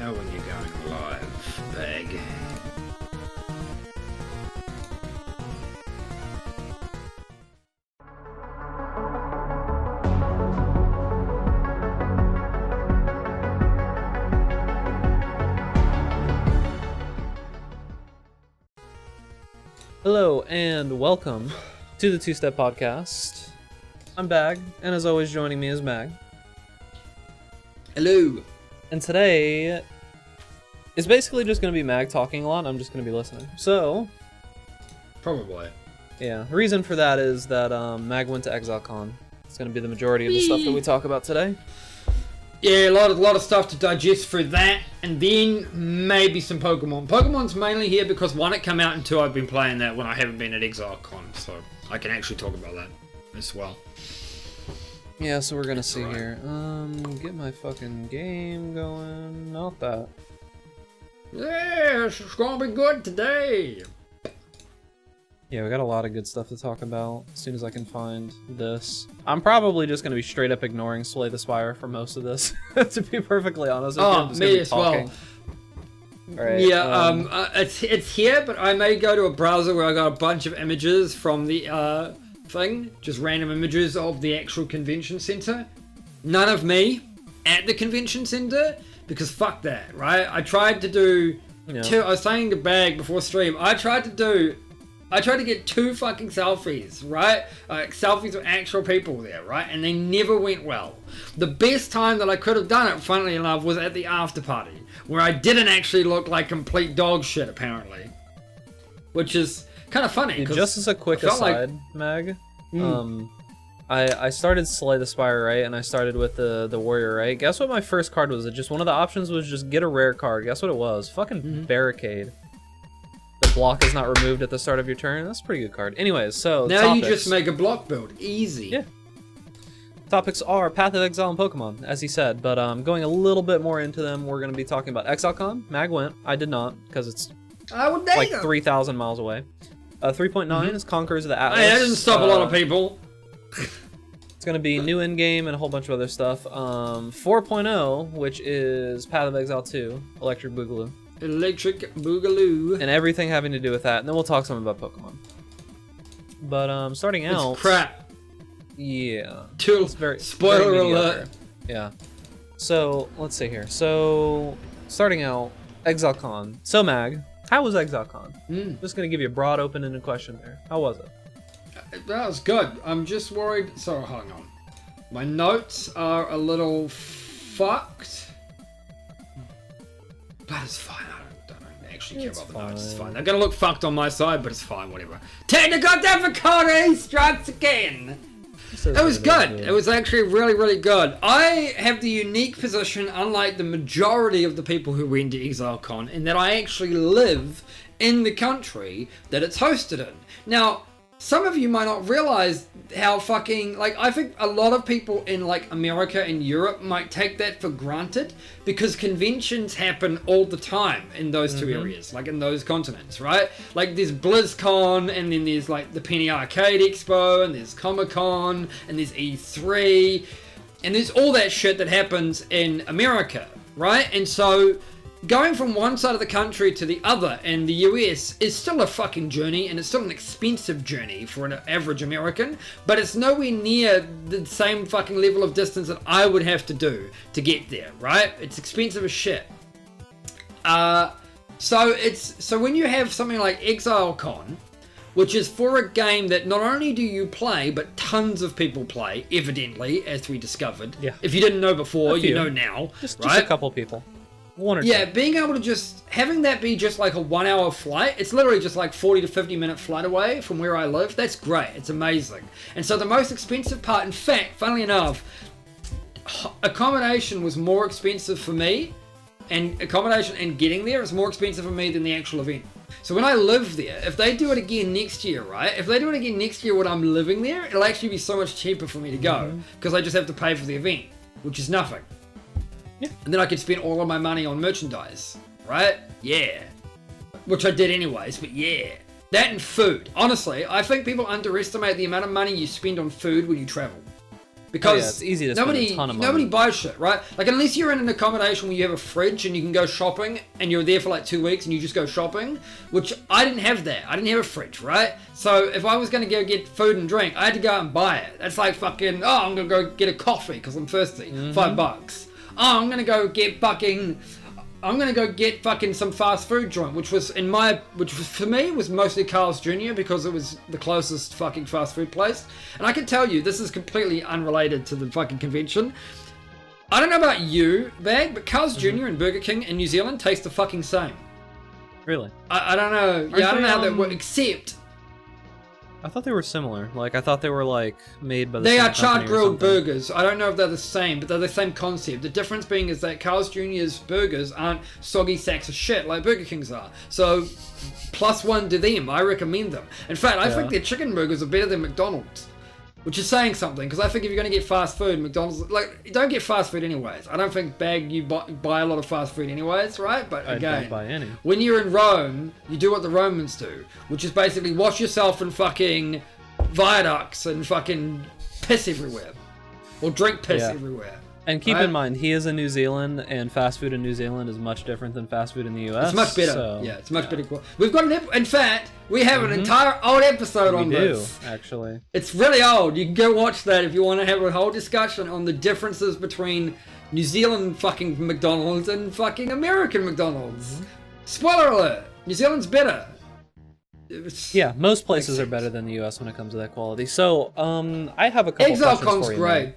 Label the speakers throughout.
Speaker 1: know when you're going live, Bag.
Speaker 2: Hello and welcome to the Two-Step Podcast. I'm Bag, and as always joining me is Mag.
Speaker 1: Hello.
Speaker 2: And today is basically just going to be Mag talking a lot, I'm just going to be listening. So,
Speaker 1: Probably.
Speaker 2: yeah, the reason for that is that Mag went to ExileCon. It's going to be the majority of the stuff that we talk about today.
Speaker 1: Yeah, a lot of stuff to digest through that, and then maybe some Pokemon. Pokemon's mainly here because one, it came out, and two, I've been playing that when I haven't been at ExileCon, so I can actually talk about that as well.
Speaker 2: Yeah, so we're going to see here. Get my fucking game going. Not that.
Speaker 1: Yes, it's gonna be good today.
Speaker 2: Yeah, we got a lot of good stuff to talk about as soon as I can find this. I'm probably just going to be straight up ignoring Slay the Spire for most of this, to be perfectly honest.
Speaker 1: Oh, me as well.
Speaker 2: Right,
Speaker 1: yeah, it's here, but I may go to a browser where I got a bunch of images from the thing, just random images of the actual convention center. None of me at the convention center, because fuck that, right? I tried to do I was saying to Bag before stream, I tried to get 2 fucking selfies, right? Selfies with actual people there, right? And they never went well. The best time that I could have done it, funnily enough, was at the after party, where I didn't actually look like complete dog shit, apparently. Which is kind of funny.
Speaker 2: Yeah, just as a quick aside, Mag, I started Slay the Spire, right? And I started with the warrior, right? Guess what my first card was? Just one of the options was just get a rare card. Guess what it was? Fucking Barricade. The block is not removed at the start of your turn. That's a pretty good card. Anyways, so
Speaker 1: now
Speaker 2: topics.
Speaker 1: You just make a block build. Easy.
Speaker 2: Yeah. Topics are Path of Exile and Pokemon, as he said. But going a little bit more into them, we're going to be talking about ExileCon. Mag went. I did not, because it's like 3,000 miles away. 3.9 is Conquerors of the Atlas.
Speaker 1: Hey, that doesn't stop a lot of people.
Speaker 2: It's going to be new Endgame and a whole bunch of other stuff. 4.0, which is Path of Exile 2, Electric Boogaloo.
Speaker 1: Electric Boogaloo.
Speaker 2: And everything having to do with that. And then we'll talk some about Pokemon. But starting out...
Speaker 1: It's crap.
Speaker 2: Yeah.
Speaker 1: It's
Speaker 2: very
Speaker 1: spoiler
Speaker 2: very
Speaker 1: alert.
Speaker 2: Yeah. So, let's see here. So, starting out, ExileCon. So, Mag, how was ExileCon? Just going to give you a broad, open-ended question there. How was it?
Speaker 1: That was good. I'm just worried... Sorry, hang on. My notes are a little fucked. But it's fine. I don't actually care about the notes. It's fine. They're gonna look fucked on my side, but it's fine. Whatever. Technical difficulty strikes again. It was good. It was actually really, really good. I have the unique position, unlike the majority of the people who went to ExileCon, in that I actually live in the country that it's hosted in. Now, some of you might not realize how fucking, like, I think a lot of people in, like, America and Europe might take that for granted because conventions happen all the time in those two areas, like, in those continents, right? Like, there's BlizzCon, and then there's, like, the Penny Arcade Expo, and there's Comic-Con, and there's E3, and there's all that shit that happens in America, right? And so... going from one side of the country to the other in the US is still a fucking journey, and it's still an expensive journey for an average American, but it's nowhere near the same fucking level of distance that I would have to do to get there, right? It's expensive as shit. So when you have something like ExileCon, which is for a game that not only do you play, but tons of people play, evidently, as we discovered. Yeah. If you didn't know before, you know now.
Speaker 2: Just a couple people. One or two.
Speaker 1: Yeah, being able to just, having that be just like a 1 hour flight, it's literally just like 40 to 50 minute flight away from where I live. That's great. It's amazing. And so the most expensive part, in fact, funnily enough, accommodation was more expensive for me, and accommodation and getting there is more expensive for me than the actual event. So when I live there, if they do it again next year, right? If they do it again next year when I'm living there, it'll actually be so much cheaper for me to go because I just have to pay for the event, which is nothing. Yeah. And then I could spend all of my money on merchandise, right? Yeah. Which I did anyways, but yeah. That and food. Honestly, I think people underestimate the amount of money you spend on food when you travel. Because
Speaker 2: it's easy to spend a ton of money.
Speaker 1: Nobody buys shit, right? Like, unless you're in an accommodation where you have a fridge and you can go shopping and you're there for like 2 weeks and you just go shopping, which I didn't have that. I didn't have a fridge, right? So if I was going to go get food and drink, I had to go out and buy it. That's like fucking, oh, I'm going to go get a coffee because I'm thirsty. $5. Oh, I'm going to go get fucking some fast food joint, which was for me was mostly Carl's Jr. because it was the closest fucking fast food place. And I can tell you, this is completely unrelated to the fucking convention. I don't know about you, Bag, but Carl's Jr. and Burger King in New Zealand taste the fucking same.
Speaker 2: Really?
Speaker 1: I don't know. Yeah, I don't know how that works, except
Speaker 2: I thought they were similar. Like, I thought they were, like, made by the
Speaker 1: They
Speaker 2: same
Speaker 1: are charred
Speaker 2: company or
Speaker 1: grilled
Speaker 2: something.
Speaker 1: burgers. I don't know if they're the same, but they're the same concept. The difference being is that Carl's Jr.'s burgers aren't soggy sacks of shit like Burger King's are. So, +1 to them. I recommend them. In fact, I think their chicken burgers are better than McDonald's. Which is saying something, because I think if you're going to get fast food, McDonald's, like, you don't get fast food anyways. I don't think, Bag, you buy a lot of fast food anyways, right? But again,
Speaker 2: I don't buy any.
Speaker 1: When you're in Rome, you do what the Romans do, which is basically wash yourself in fucking viaducts and fucking piss everywhere. Or drink piss everywhere.
Speaker 2: And keep in mind, he is in New Zealand, and fast food in New Zealand is much different than fast food in the US.
Speaker 1: It's much better.
Speaker 2: So,
Speaker 1: yeah, it's much better. We've got in fact, we have an entire old episode on this.
Speaker 2: We do, actually.
Speaker 1: It's really old. You can go watch that if you want to have a whole discussion on the differences between New Zealand fucking McDonald's and fucking American McDonald's. Spoiler alert, New Zealand's better.
Speaker 2: Yeah, most places are better than the US when it comes to that quality. So, I have a couple questions for you.
Speaker 1: ExileCon's great.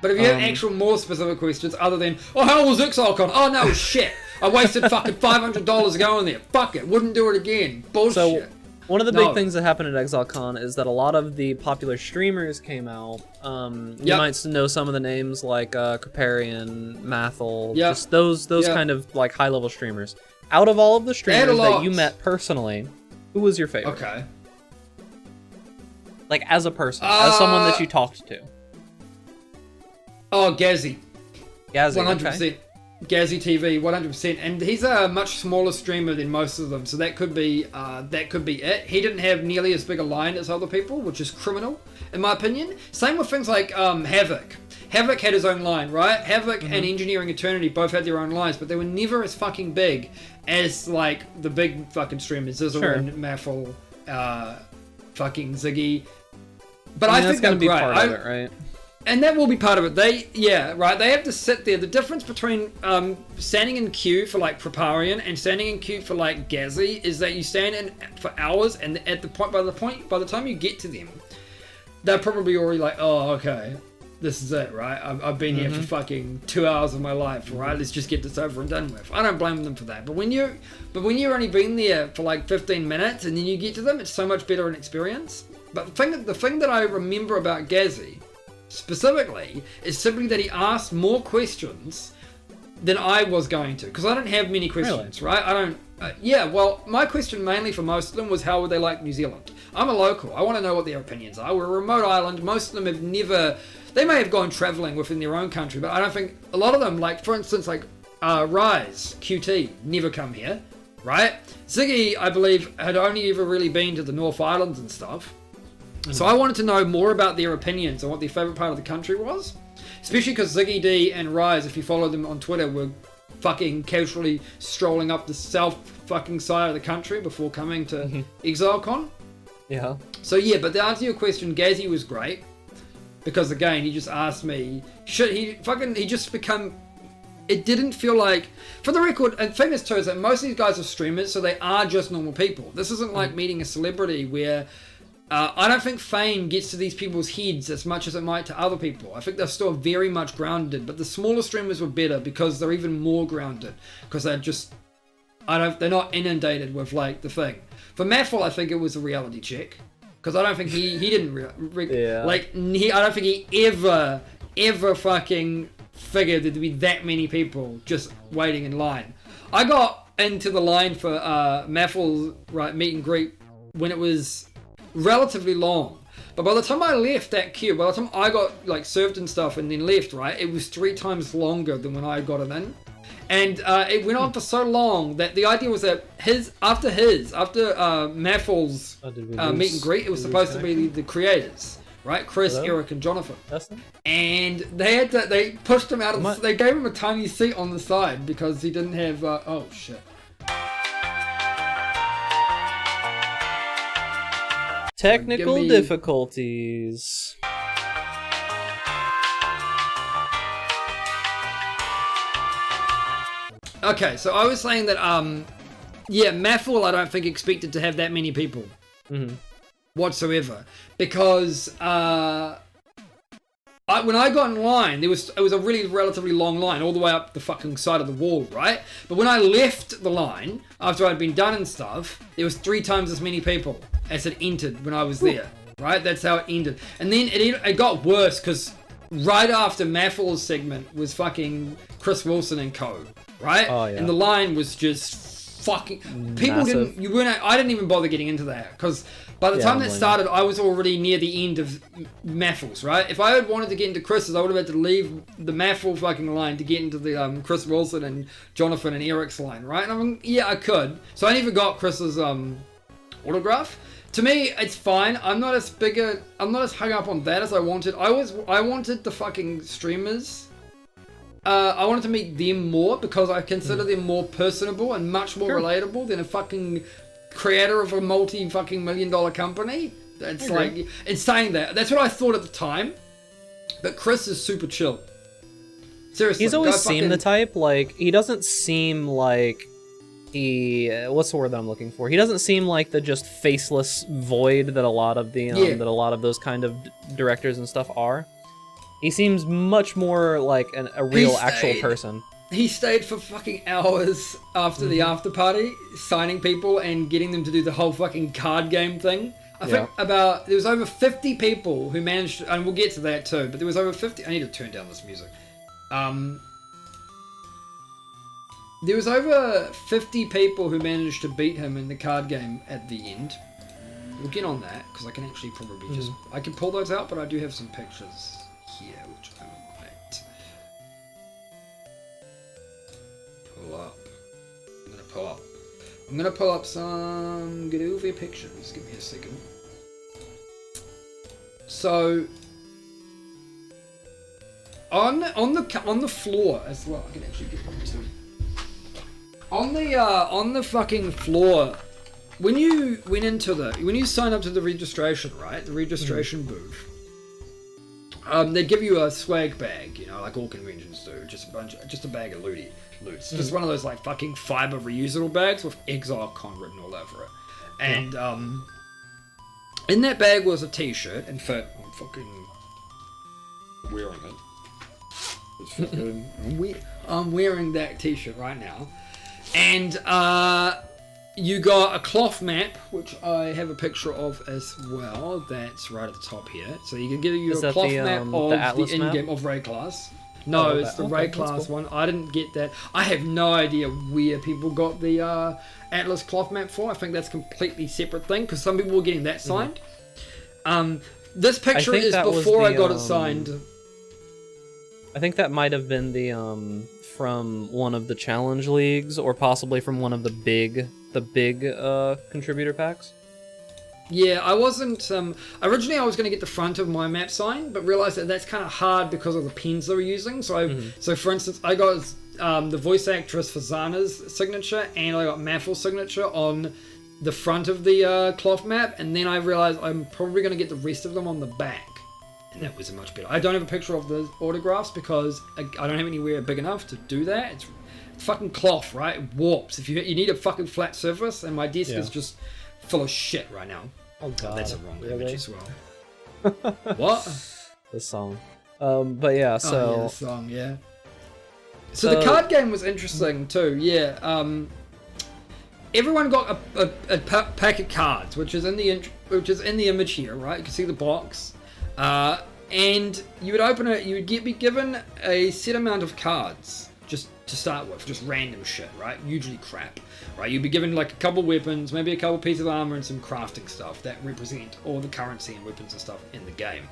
Speaker 1: But if you have actual more specific questions other than, oh, how was ExileCon? Oh, no, shit. I wasted fucking $500 going there. Fuck it. Wouldn't do it again. Bullshit.
Speaker 2: So, one of the big things that happened at ExileCon is that a lot of the popular streamers came out. You might know some of the names like Kriparian, Mathil, just those kind of like high-level streamers. Out of all of the streamers that you met personally, who was your favorite?
Speaker 1: Okay.
Speaker 2: Like, as a person, as someone that you talked to.
Speaker 1: Oh, Gazzy.
Speaker 2: Gazzy,
Speaker 1: 100%.
Speaker 2: okay.
Speaker 1: Gazzy TV, 100%. And he's a much smaller streamer than most of them, so that could be it. He didn't have nearly as big a line as other people, which is criminal, in my opinion. Same with things like Havoc. Havoc had his own line, right? Havoc and Engineering Eternity both had their own lines, but they were never as fucking big as, like, the big fucking streamers. Zizzle, Mathil, fucking Ziggy. But I think
Speaker 2: that's gonna be
Speaker 1: great.
Speaker 2: part of it, right?
Speaker 1: And that will be part of it. They have to sit there. The difference between standing in queue for like Kriparian and standing in queue for like Gazzy is that you stand in for hours, and by the time you get to them, they're probably already like, oh, okay, this is it, right? I've been here for fucking 2 hours of my life, right? Let's just get this over and done with. I don't blame them for that. But when you're only been there for like 15 minutes and then you get to them, it's so much better an experience. But the thing that I remember about Gazzy specifically is simply that he asked more questions than I was going to, because I don't have many questions, right? I don't. Well, my question mainly for most of them was how would they like New Zealand? I'm a local. I want to know what their opinions are. We're a remote island. Most of them have never. They may have gone traveling within their own country, but I don't think a lot of them, like for instance, like Rise QT, never come here, right? Ziggy, I believe, had only ever really been to the North Islands and stuff. So I wanted to know more about their opinions on what their favourite part of the country was. Especially because Ziggy D and Rise, if you follow them on Twitter, were fucking casually strolling up the south fucking side of the country before coming to ExileCon.
Speaker 2: Yeah.
Speaker 1: So yeah, but to answer your question, Gazzy was great. Because again, he just asked me, he just become... It didn't feel like... For the record, and thing is too, is that most of these guys are streamers, so they are just normal people. This isn't like meeting a celebrity where... I don't think fame gets to these people's heads as much as it might to other people. I think they're still very much grounded, but the smaller streamers were better because they're even more grounded. Because they're just... they're not inundated with, like, the thing. For Mathil, I think it was a reality check. Because I don't think he didn't... I don't think he ever fucking figured there'd be that many people just waiting in line. I got into the line for Mathil's meet and greet when it was relatively long, but by the time I left that queue, by the time I got like served and stuff and then left, right, it was 3 times longer than when I got it in, and it went on for so long that the idea was that after Mathil's meet and greet, it was supposed to be the creators, right? Chris, Eric, and Jonathan. And they pushed him out of they gave him a tiny seat on the side because he didn't have, oh shit.
Speaker 2: Technical difficulties.
Speaker 1: Okay, so I was saying that, yeah, Mathil I don't think expected to have that many people whatsoever, because when I got in line, it was a really relatively long line all the way up the fucking side of the wall, right? But when I left the line after I'd been done and stuff, there was 3 times as many people as it entered when I was there, right? That's how it ended, and then it got worse because right after Mathil's segment was fucking Chris Wilson and co. Right?
Speaker 2: Oh, yeah.
Speaker 1: And the line was just fucking... People
Speaker 2: Massive.
Speaker 1: I didn't even bother getting into that, because by the time that started, I was already near the end of Mathil's, right? If I had wanted to get into Chris's, I would have had to leave the Mathil fucking line to get into the Chris Wilson and Jonathan and Eric's line, right? And I'm yeah, I could. So I never got Chris's autograph. To me, it's fine. I'm not as hung up on that as I wanted. I wanted the fucking streamers... I wanted to meet them more because I consider them more personable and much more relatable than a fucking creator of a multi-fucking-million-dollar company. That's like, it's saying that. That's what I thought at the time. But Chris is super chill. Seriously.
Speaker 2: He's always seemed the type, like, he doesn't seem like what's the word that I'm looking for? He doesn't seem like the just faceless void that a lot of the, that a lot of those kind of directors and stuff are. He seems much more like a real, actual person.
Speaker 1: He stayed for fucking hours after the after party, signing people and getting them to do the whole fucking card game thing. I think there was over 50 people who managed, and we'll get to that too, but there was over 50, I need to turn down this music. There was over 50 people who managed to beat him in the card game at the end. We'll get on that, because I can actually probably just, I can pull those out, but I do have some pictures here, which I might pull up. I'm gonna pull up some groovy pictures. Give me a second. So on the floor as well. I can actually get one too. On the fucking floor, when you sign up to the registration, right? The registration booth. They give you a swag bag, you know, like all conventions do. Just a bag of loot. Just one of those like fucking fiber reusable bags with ExileCon written all over it. And in that bag was a t-shirt. In fact, I'm fucking wearing it. I'm wearing that t-shirt right now. And you got a cloth map, which I have a picture of as well. That's right at the top here. So you can get a cloth map of the Endgame of Raid Class. No, it's the Raid Class one. I didn't get that. I have no idea where people got the Atlas cloth map for. I think that's a completely separate thing, because some people were getting that signed. This picture is before I got it signed.
Speaker 2: I think that might have been the from one of the challenge leagues, or possibly from one of the big contributor packs.
Speaker 1: Yeah, I wasn't... originally I was going to get the front of my map signed, but realised that that's kind of hard because of the pens they were using. So, so for instance, I got the voice actress for Zana's signature, and I got Mathil's signature on the front of the cloth map, and then I realised I'm probably going to get the rest of them on the back. And that was much better. I don't have a picture of the autographs because I don't have anywhere big enough to do that. It's fucking cloth, right? It warps. If you need a fucking flat surface, and my desk is just full of shit right now.
Speaker 2: Oh god,
Speaker 1: that's a wrong image as well. What?
Speaker 2: The song. But yeah, so...
Speaker 1: the song, yeah. So the card game was interesting too, yeah. Everyone got a pack of cards, which is in the image here, right? You can see the box. And you would open it, you would be given a set amount of cards, just to start with, just random shit, right? Usually crap, right? You'd be given like a couple weapons, maybe a couple pieces of armor and some crafting stuff that represent all the currency and weapons and stuff in the game.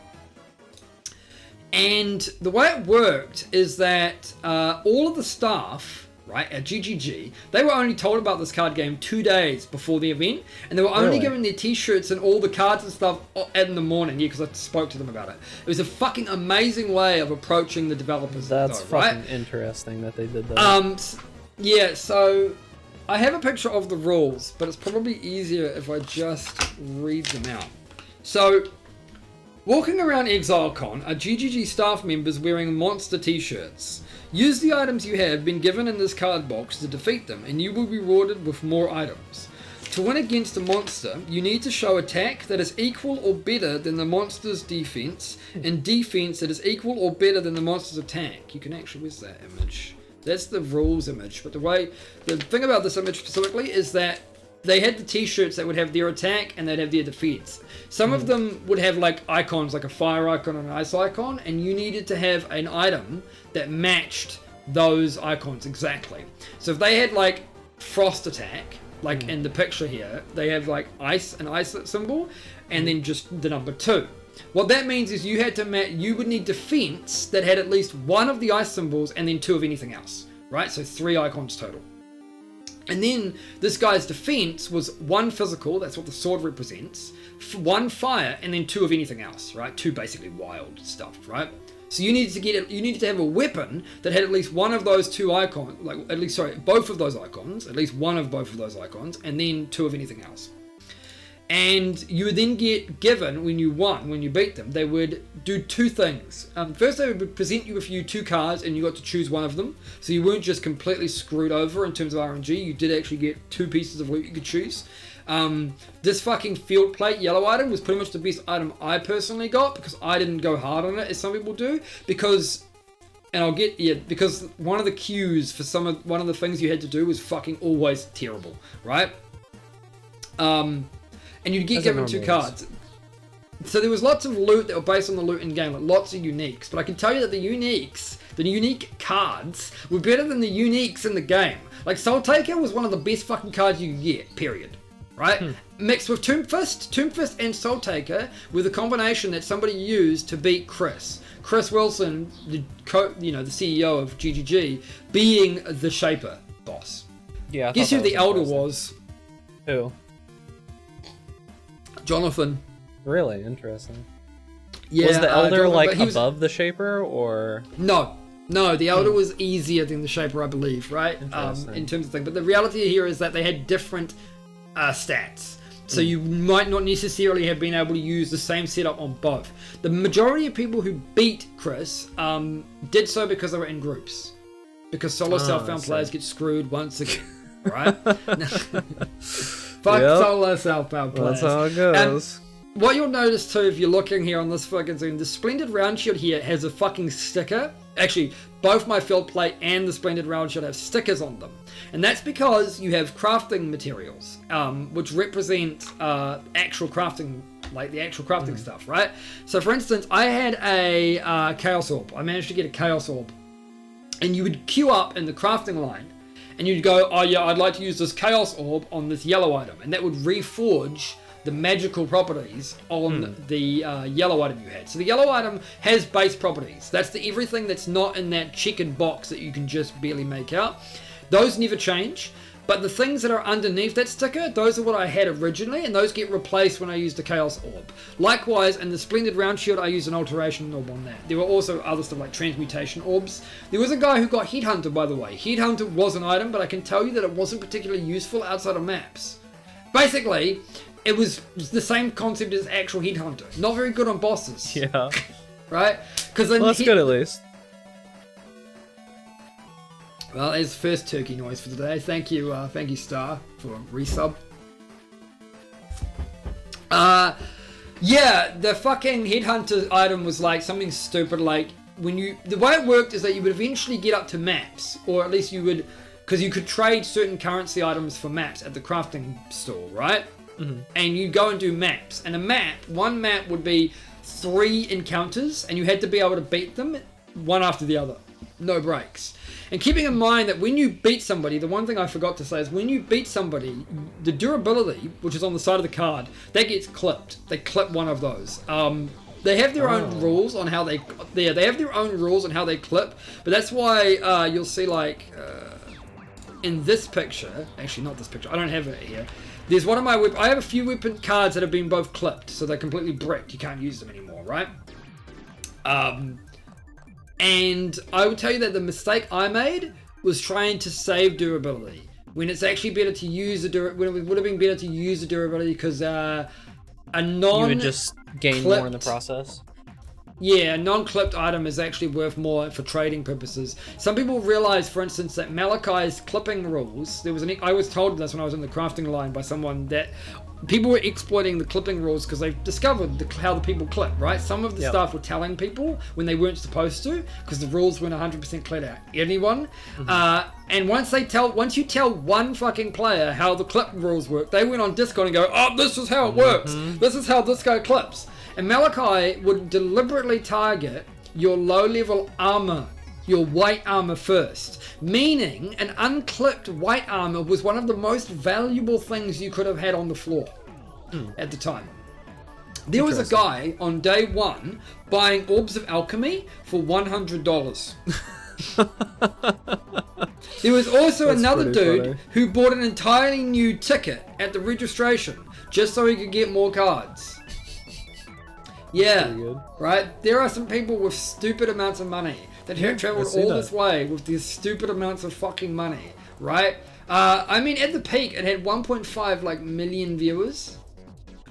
Speaker 1: And the way it worked is that all of the staff right, at GGG, they were only told about this card game 2 days before the event, and they were only given their t-shirts and all the cards and stuff in the morning, because I spoke to them about it. It was a fucking amazing way of approaching the developers.
Speaker 2: That's fucking interesting that they did that.
Speaker 1: Yeah, so I have a picture of the rules, but it's probably easier if I just read them out. So, walking around ExileCon are GGG staff members wearing monster t-shirts. Use the items you have been given in this card box to defeat them, and you will be rewarded with more items. To win against a monster, you need to show attack that is equal or better than the monster's defense, and defense that is equal or better than the monster's attack. You can actually, where's that image? That's the rules image, but the thing about this image specifically is that they had the t-shirts that would have their attack and they'd have their defense. Some of them would have like icons, like a fire icon and an ice icon, and you needed to have an item that matched those icons exactly. So if they had like frost attack, like in the picture here, they have like an ice symbol, and then just the number 2. What that means is you had to you would need defense that had at least one of the ice symbols and then 2 of anything else, right? So 3 icons total. And then this guy's defense was 1 physical, that's what the sword represents, 1 fire, and then 2 of anything else, right? 2 basically wild stuff, right? So you needed to have a weapon that had at least one of those 2 icons, both of those icons, at least one of both of those icons, and then 2 of anything else. And you would then get given, when you beat them, they would do 2 things. First, they would present you with 2 cards, and you got to choose one of them. So you weren't just completely screwed over in terms of RNG. You did actually get 2 pieces of loot you could choose. This fucking field plate yellow item was pretty much the best item I personally got, because I didn't go hard on it as some people do. Because one of the queues for one of the things you had to do was fucking always terrible, right? And you'd get given 2 cards. So there was lots of loot that were based on the loot in game, like lots of uniques. But I can tell you that the unique cards were better than the uniques in the game. Like Soul Taker was one of the best fucking cards you could get, period. Right? Mixed with Tomb Fist and Soul Taker with a combination that somebody used to beat Chris. Chris Wilson, the CEO of GGG, being the Shaper boss.
Speaker 2: Yeah.
Speaker 1: Guess who the Elder was?
Speaker 2: Who?
Speaker 1: Jonathan.
Speaker 2: Really interesting.
Speaker 1: Yeah,
Speaker 2: was the Elder above the Shaper, or
Speaker 1: no? The Elder was easier than the Shaper, I believe, right? In terms of thing. But the reality here is that they had different stats. So you might not necessarily have been able to use the same setup on both. The majority of people who beat Chris did so because they were in groups. Because solo self-found players get screwed once again, right? Fuck solo self-found players.
Speaker 2: That's how it goes.
Speaker 1: What you'll notice too, if you're looking here on this fucking Zoom, the Splendid Round Shield here has a fucking sticker. Actually, both my field plate and the Splendid Round Shield have stickers on them. And that's because you have crafting materials, which represent actual crafting, like the actual crafting stuff, right? So for instance, I had a Chaos Orb. I managed to get a Chaos Orb. And you would queue up in the crafting line, and you'd go, oh yeah, I'd like to use this Chaos Orb on this yellow item. And that would reforge the magical properties on the yellow item you had. So the yellow item has base properties. That's everything that's not in that checkered box that you can just barely make out. Those never change. But the things that are underneath that sticker, those are what I had originally, and those get replaced when I use the Chaos Orb. Likewise, in the Splendid Round Shield, I used an Alteration Orb on that. There were also other stuff like Transmutation Orbs. There was a guy who got Headhunter, by the way. Headhunter was an item, but I can tell you that it wasn't particularly useful outside of maps. Basically, it was the same concept as actual Headhunter. Not very good on bosses.
Speaker 2: Yeah.
Speaker 1: Right? Well,
Speaker 2: that's good at least.
Speaker 1: Well, there's the first turkey noise for today. Thank you, Star, for a resub. Yeah, the fucking Headhunter item was like something stupid, like the way it worked is that you would eventually get up to maps, or at least you would, because you could trade certain currency items for maps at the crafting store, right? And you go and do maps, and one map would be 3 encounters, and you had to be able to beat them one after the other, no breaks. And keeping in mind that when you beat somebody, the one thing I forgot to say is when you beat somebody, the durability, which is on the side of the card, that gets clipped. They clip one of those. They have their own rules on how they have their own rules on how they clip, but that's why you'll see like in this picture, actually not this picture, I don't have it here. There's one of my I have a few weapon cards that have been both clipped, so they're completely bricked. You can't use them anymore, right? And I would tell you that the mistake I made was trying to save durability when it's actually better to use the when it would have been better to use the durability because a non
Speaker 2: you would just gain more in the process.
Speaker 1: Yeah, a non-clipped item is actually worth more for trading purposes. Some people realize, for instance, that Malachi's clipping rules. I was told this when I was in the crafting line by someone that people were exploiting the clipping rules because they've discovered how the people clip, right? Some of the staff were telling people when they weren't supposed to because the rules weren't 100% clear to anyone. And once you tell one fucking player how the clip rules work, they went on Discord and go, oh, this is how it works. This is how this guy clips. And Malachi would deliberately target your low-level armor, your white armor first, meaning an unclipped white armor was one of the most valuable things you could have had on the floor at the time. There was a guy on day one buying orbs of alchemy for $100. There was also another dude who bought an entirely new ticket at the registration just so he could get more cards. Yeah, right? There are some people with stupid amounts of money that have traveled all this way with these stupid amounts of fucking money, right? I mean, at the peak, it had 1.5 million viewers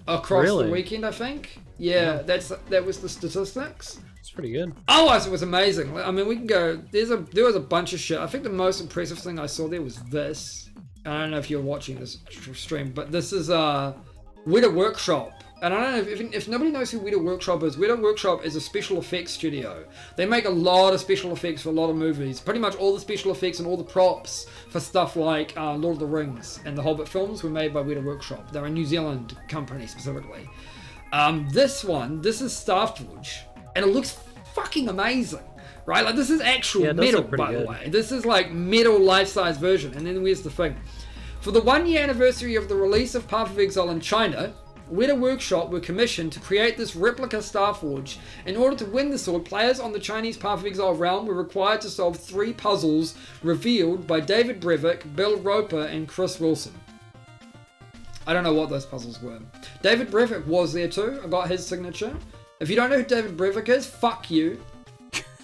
Speaker 1: across the weekend, I think. Yeah, that was the statistics.
Speaker 2: It's pretty good.
Speaker 1: Otherwise, it was amazing. I mean, we can go. There was a bunch of shit. I think the most impressive thing I saw there was this. I don't know if you're watching this stream, but this is Weta Workshop. And I don't know if nobody knows who Weta Workshop is. Weta Workshop is a special effects studio. They make a lot of special effects for a lot of movies. Pretty much all the special effects and all the props for stuff like Lord of the Rings and the Hobbit films were made by Weta Workshop. They're a New Zealand company specifically. This is Starforge, and it looks fucking amazing, right? Like this is actual metal, by the way. This is like metal life-size version. And then where's the thing? For the 1-year anniversary of the release of Path of Exile in China, Weta Workshop were commissioned to create this replica Starforge. In order to win the sword, players on the Chinese Path of Exile realm were required to solve 3 puzzles revealed by David Brevik, Bill Roper, and Chris Wilson. I don't know what those puzzles were. David Brevik was there too. I got his signature. If you don't know who David Brevik is, fuck you.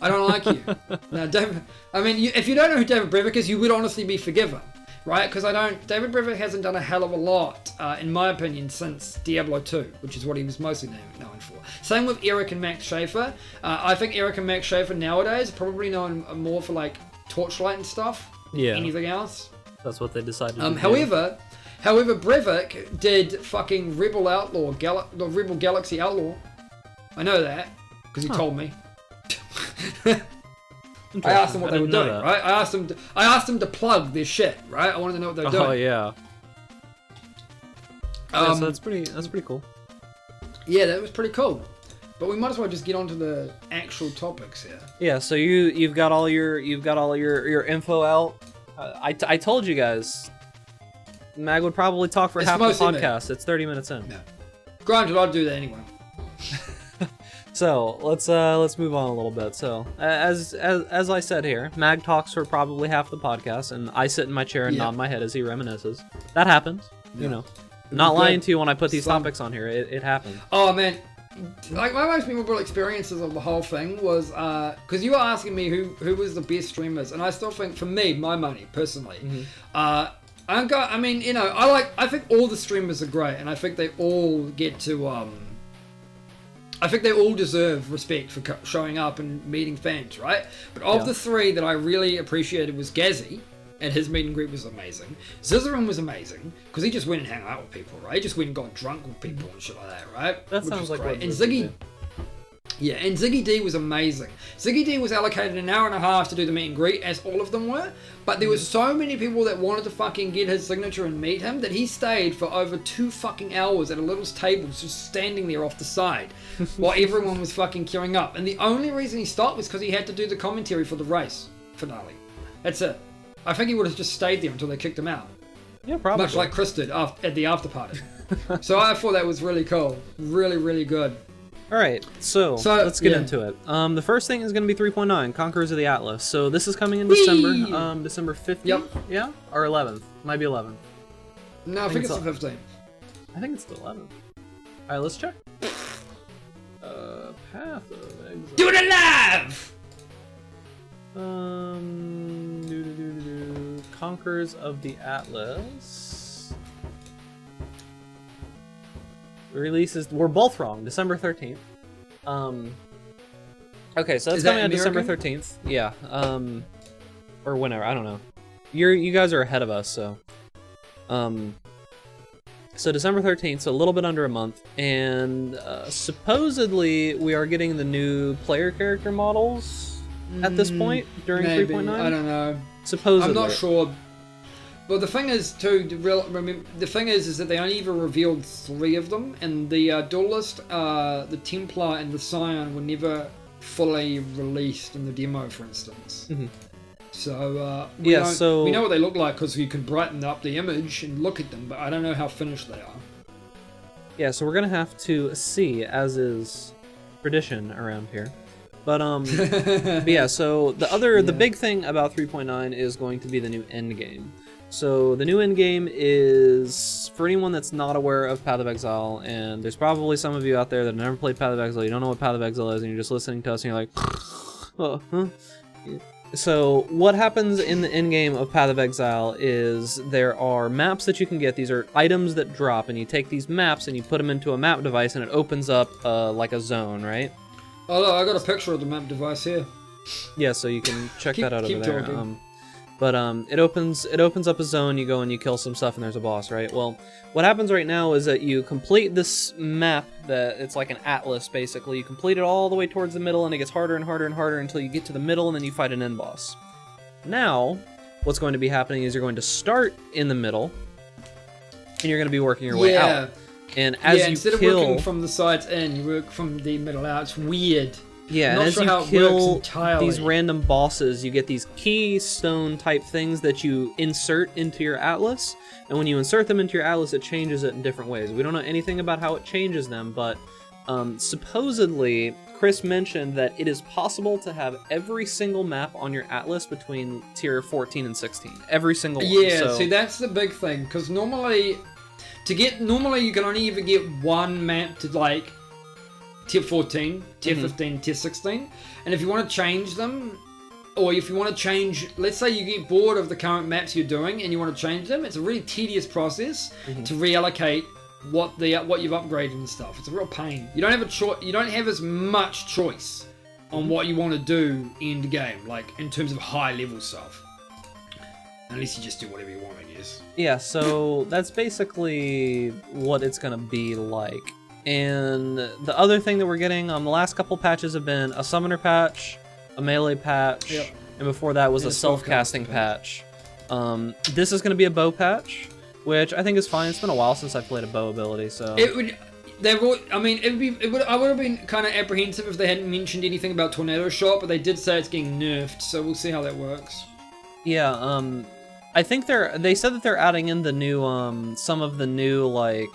Speaker 1: I don't like you. No, if you don't know who David Brevik is, you would honestly be forgiven. Right, because David Brevik hasn't done a hell of a lot, in my opinion, since Diablo 2, which is what he was mostly known for. Same with Eric and Max Schaefer. I think Eric and Max Schaefer nowadays are probably known more for like Torchlight and stuff. Yeah. Anything else?
Speaker 2: That's what they decided to do.
Speaker 1: However, Brevik did fucking Rebel Galaxy Outlaw. I know that, because he told me. I asked them what they were doing, right? I asked them to plug their shit, right? I wanted to know what they were doing.
Speaker 2: Oh yeah. So that's pretty cool.
Speaker 1: Yeah, that was pretty cool. But we might as well just get on to the actual topics here.
Speaker 2: Yeah, so you've got all your info out. I told you guys, Mag would probably talk for half the podcast. It's 30 minutes in.
Speaker 1: Yeah. Granted, I'd do that anyway.
Speaker 2: So let's move on a little bit. So as I said here, Mag talks for probably half the podcast, and I sit in my chair and nod my head as he reminisces. That happens, you know. Not lying to you when I put these topics on here. It happens.
Speaker 1: Oh man, like my most memorable experiences of the whole thing was because you were asking me who was the best streamers, and I still think for me, my money personally, I think all the streamers are great, and I think they all get to I think they all deserve respect for showing up and meeting fans, right? But of the 3 that I really appreciated was Gazzy, and his meet and greet was amazing. Zizarin was amazing, because he just went and hung out with people, right? He just went and got drunk with people and shit like that, right?
Speaker 2: That sounds like
Speaker 1: great. And Ziggy... Yeah, and Ziggy D was amazing. Ziggy D was allocated an hour and a half to do the meet and greet, as all of them were, but there were so many people that wanted to fucking get his signature and meet him that he stayed for over 2 fucking hours at a little table just standing there off the side while everyone was fucking queuing up. And the only reason he stopped was because he had to do the commentary for the race finale. That's it. I think he would have just stayed there until they kicked him out.
Speaker 2: Yeah, probably.
Speaker 1: Much like Chris did at the after party. So I thought that was really cool. Really, really good.
Speaker 2: Alright, so let's get into it. The first thing is going to be 3.9, Conquerors of the Atlas. So this is coming in December, December 15th?
Speaker 1: Yep.
Speaker 2: Yeah? Or 11th. Might be 11th.
Speaker 1: No, I think it's the 15th.
Speaker 2: I think it's the 11th. Alright, let's check. Path of Exile.
Speaker 1: Do it alive!
Speaker 2: Conquerors of the Atlas. Releases, we're both wrong, December 13th. Okay, so that's coming out December 13th. Yeah, or whenever, I don't know. You guys are ahead of us, so. So December 13th, so a little bit under a month, and supposedly we are getting the new player character models at this point during 3.9.
Speaker 1: I don't know.
Speaker 2: Supposedly.
Speaker 1: I'm not sure. Well, the thing is, too, the thing is that they only ever revealed 3 of them, and the Duelist, the Templar, and the Scion were never fully released in the demo, for instance.
Speaker 2: Mm-hmm.
Speaker 1: So,
Speaker 2: we
Speaker 1: know what they look like because you can brighten up the image and look at them, but I don't know how finished they are.
Speaker 2: Yeah, so we're gonna have to see, as is tradition around here. But but yeah, so the big thing about 3.9 is going to be the new Endgame. So the new Endgame is, for anyone that's not aware of Path of Exile, and there's probably some of you out there that have never played Path of Exile, you don't know what Path of Exile is, and you're just listening to us and you're like, oh, huh? So what happens in the endgame of Path of Exile is there are maps that you can get. These are items that drop, and you take these maps and you put them into a map device, and it opens up like a zone, right?
Speaker 1: Oh, look, I got a picture of the map device here.
Speaker 2: Yeah, so you can check that out over there.
Speaker 1: Talking.
Speaker 2: But it opens up a zone. You go and you kill some stuff, and there's a boss, right? Well, what happens right now is that you complete this map that it's like an atlas, basically. You complete it all the way towards the middle, and it gets harder and harder and harder until you get to the middle, and then you fight an end boss. Now, what's going to be happening is you're going to start in the middle, and you're going to be working your way out. And as you
Speaker 1: instead of working from the sides in, you work from the middle out. It's weird.
Speaker 2: Yeah, and as you kill these random bosses, you get these keystone type things that you insert into your atlas, and when you insert them into your atlas, it changes it in different ways. We don't know anything about how it changes them, but supposedly Chris mentioned that it is possible to have every single map on your atlas between tier 14 and 16. Every single one.
Speaker 1: Yeah,
Speaker 2: so,
Speaker 1: see, that's the big thing, because normally you can only ever get one map to, like, tier 14, tier 15, tier 16, and if you want to change them, or if you want to change, let's say you get bored of the current maps you're doing and you want to change them, it's a really tedious process to reallocate what you've upgraded and stuff. It's a real pain. You don't have a choice. You don't have as much choice on what you want to do in the game, like in terms of high level stuff. Unless you just do whatever you want, I guess. Yeah,
Speaker 2: so that's basically what it's gonna be like. And the other thing that we're getting on the last couple patches have been a summoner patch, a melee patch, and before that was a self-casting patch. This is going to be a bow patch, which I think is fine. It's been a while since I played a bow ability, so
Speaker 1: it would. I would have been kind of apprehensive if they hadn't mentioned anything about tornado shot, but they did say it's getting nerfed, so we'll see how that works.
Speaker 2: Yeah, I think they said that they're adding in the new some of the new like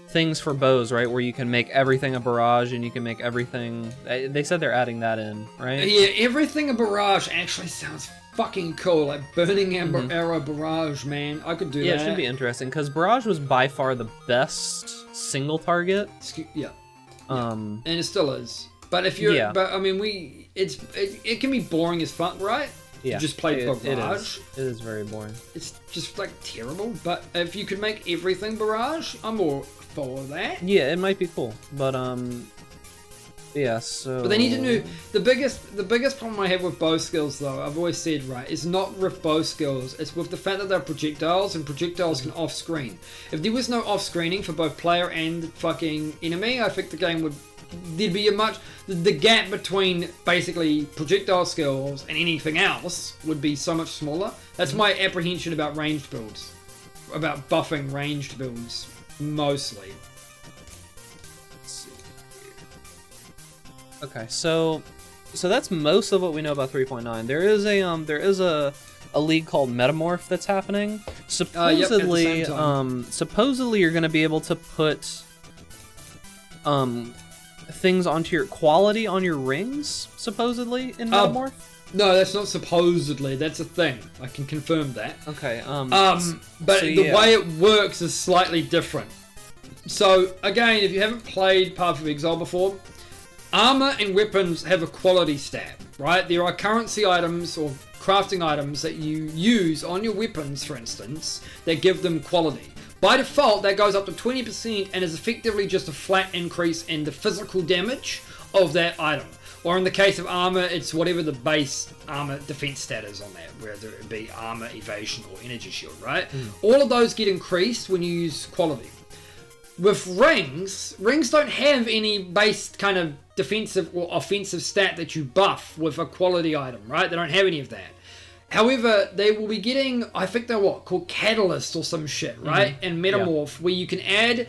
Speaker 2: things for bows, right? Where you can make everything a barrage and you can make everything. They said they're adding that in, right?
Speaker 1: Yeah, everything a barrage actually sounds fucking cool. Like burning arrow barrage, man. I could do that.
Speaker 2: Yeah, it should be interesting because barrage was by far the best single target.
Speaker 1: Yeah. And it still is. But if you're, but I mean, it can be boring as fuck, right?
Speaker 2: Yeah,
Speaker 1: just play barrage.
Speaker 2: It is very boring.
Speaker 1: It's just like terrible. But if you could make everything barrage, I'm more for that.
Speaker 2: Yeah, it might be cool. But yeah. So.
Speaker 1: But they need to know the biggest problem I have with bow skills, though. I've always said, right, it's not with bow skills. It's with the fact that they're projectiles, and projectiles can off-screen. If there was no off-screening for both player and fucking enemy, I think the game would. There'd be the gap between basically projectile skills and anything else would be so much smaller. That's my apprehension about ranged builds, about buffing ranged builds mostly.
Speaker 2: Let's see. Okay, so that's most of what we know about 3.9. There is a league called Metamorph that's happening. Supposedly, supposedly you're going to be able to put things onto your quality on your rings, supposedly, in Metamorph?
Speaker 1: No, that's not supposedly. That's a thing. I can confirm that.
Speaker 2: Okay.
Speaker 1: But the way it works is slightly different. So, again, if you haven't played Path of Exile before, armor and weapons have a quality stat, right? There are currency items or crafting items that you use on your weapons, for instance, that give them quality. By default, that goes up to 20% and is effectively just a flat increase in the physical damage of that item. Or in the case of armor, it's whatever the base armor defense stat is on that, whether it be armor, evasion, or energy shield, right? All of those get increased when you use quality. With rings don't have any base kind of defensive or offensive stat that you buff with a quality item, right? They don't have any of that. However, they will be getting, I think they're called Catalyst or some shit, right? And Metamorph, where you can add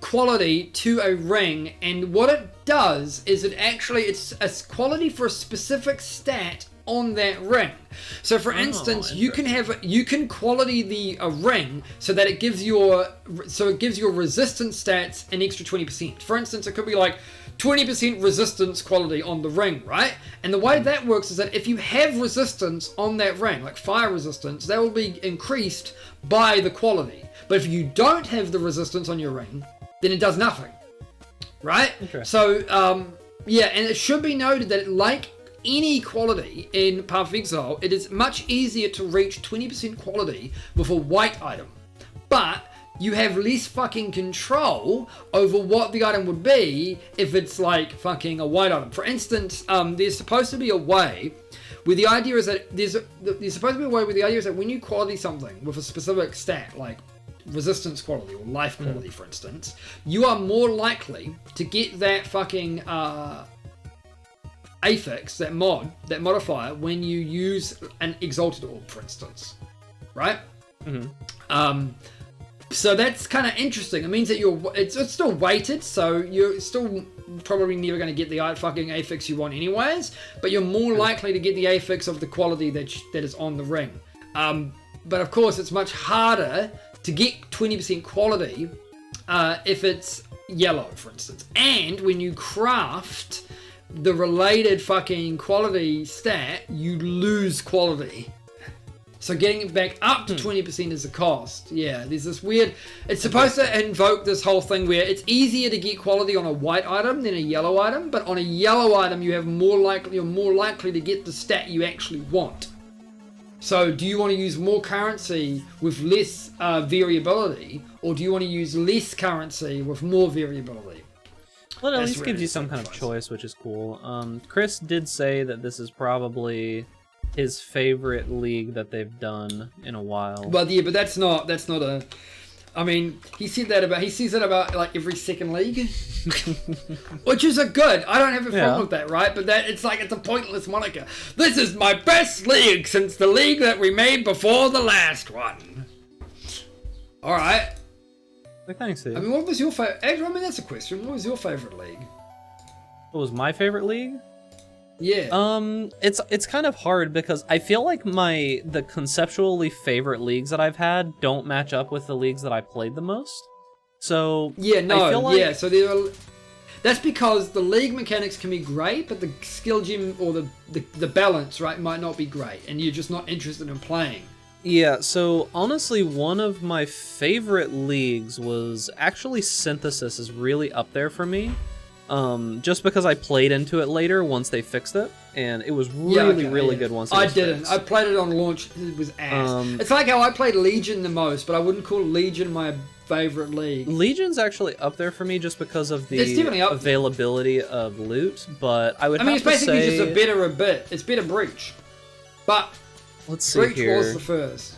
Speaker 1: quality to a ring, and what it does is it's a quality for a specific stat on that ring. So for instance, you can quality the ring so that it gives your resistance stats an extra 20%. For instance, it could be like 20% resistance quality on the ring, right? And the way that works is that if you have resistance on that ring, like fire resistance, that will be increased by the quality. But if you don't have the resistance on your ring, then it does nothing, right? Okay. So, yeah, and it should be noted that like any quality in Path of Exile, it is much easier to reach 20% quality with a white item. But you have less fucking control over what the item would be if it's like fucking a white item. For instance, there's supposed to be a way where the idea is that when you quality something with a specific stat, like resistance quality or life quality, for instance, you are more likely to get that fucking affix, that modifier, when you use an exalted orb, for instance, right? So that's kind of interesting. It means that it's still weighted, so you're still probably never going to get the fucking affix you want anyways, but you're more likely to get the affix of the quality that is on the ring. But of course, it's much harder to get 20% quality if it's yellow, for instance. And when you craft the related fucking quality stat, you lose quality. So getting it back up to 20% is the cost. Yeah, there's this weird... It's supposed to invoke this whole thing where it's easier to get quality on a white item than a yellow item, but on a yellow item you're more likely to get the stat you actually want. So do you want to use more currency with less variability, or do you want to use less currency with more variability?
Speaker 2: Well, it at least gives you some kind of choice, which is cool. Chris did say that this is probably his favorite league that they've done in a while.
Speaker 1: Well, yeah, but that's not a... I mean, he says that about like every second league, which is a good. I don't have a problem with that, right? But it's a pointless moniker. This is my best league since the league that we made before the last one. All right.
Speaker 2: Thanks, Steve.
Speaker 1: I mean, what was your favorite? I mean, that's a question. What was your favorite league?
Speaker 2: What was my favorite league?
Speaker 1: Yeah.
Speaker 2: It's kind of hard because I feel like the conceptually favorite leagues that I've had don't match up with the leagues that I played the most. So
Speaker 1: yeah, no,
Speaker 2: I feel like...
Speaker 1: yeah. So that's because the league mechanics can be great, but the skill gem or the balance, right, might not be great, and you're just not interested in playing.
Speaker 2: Yeah, so honestly, one of my favorite leagues was actually Synthesis is really up there for me. Just because I played into it later once they fixed it, and it was really good once it was fixed.
Speaker 1: I played it on launch, it was ass. It's like how I played Legion the most, but I wouldn't call Legion my favorite league.
Speaker 2: Legion's actually up there for me just because of the availability of loot, but I would have to say...
Speaker 1: it's basically just a better bit. It's better Breach. But
Speaker 2: let's see
Speaker 1: Breach
Speaker 2: here.
Speaker 1: was the first.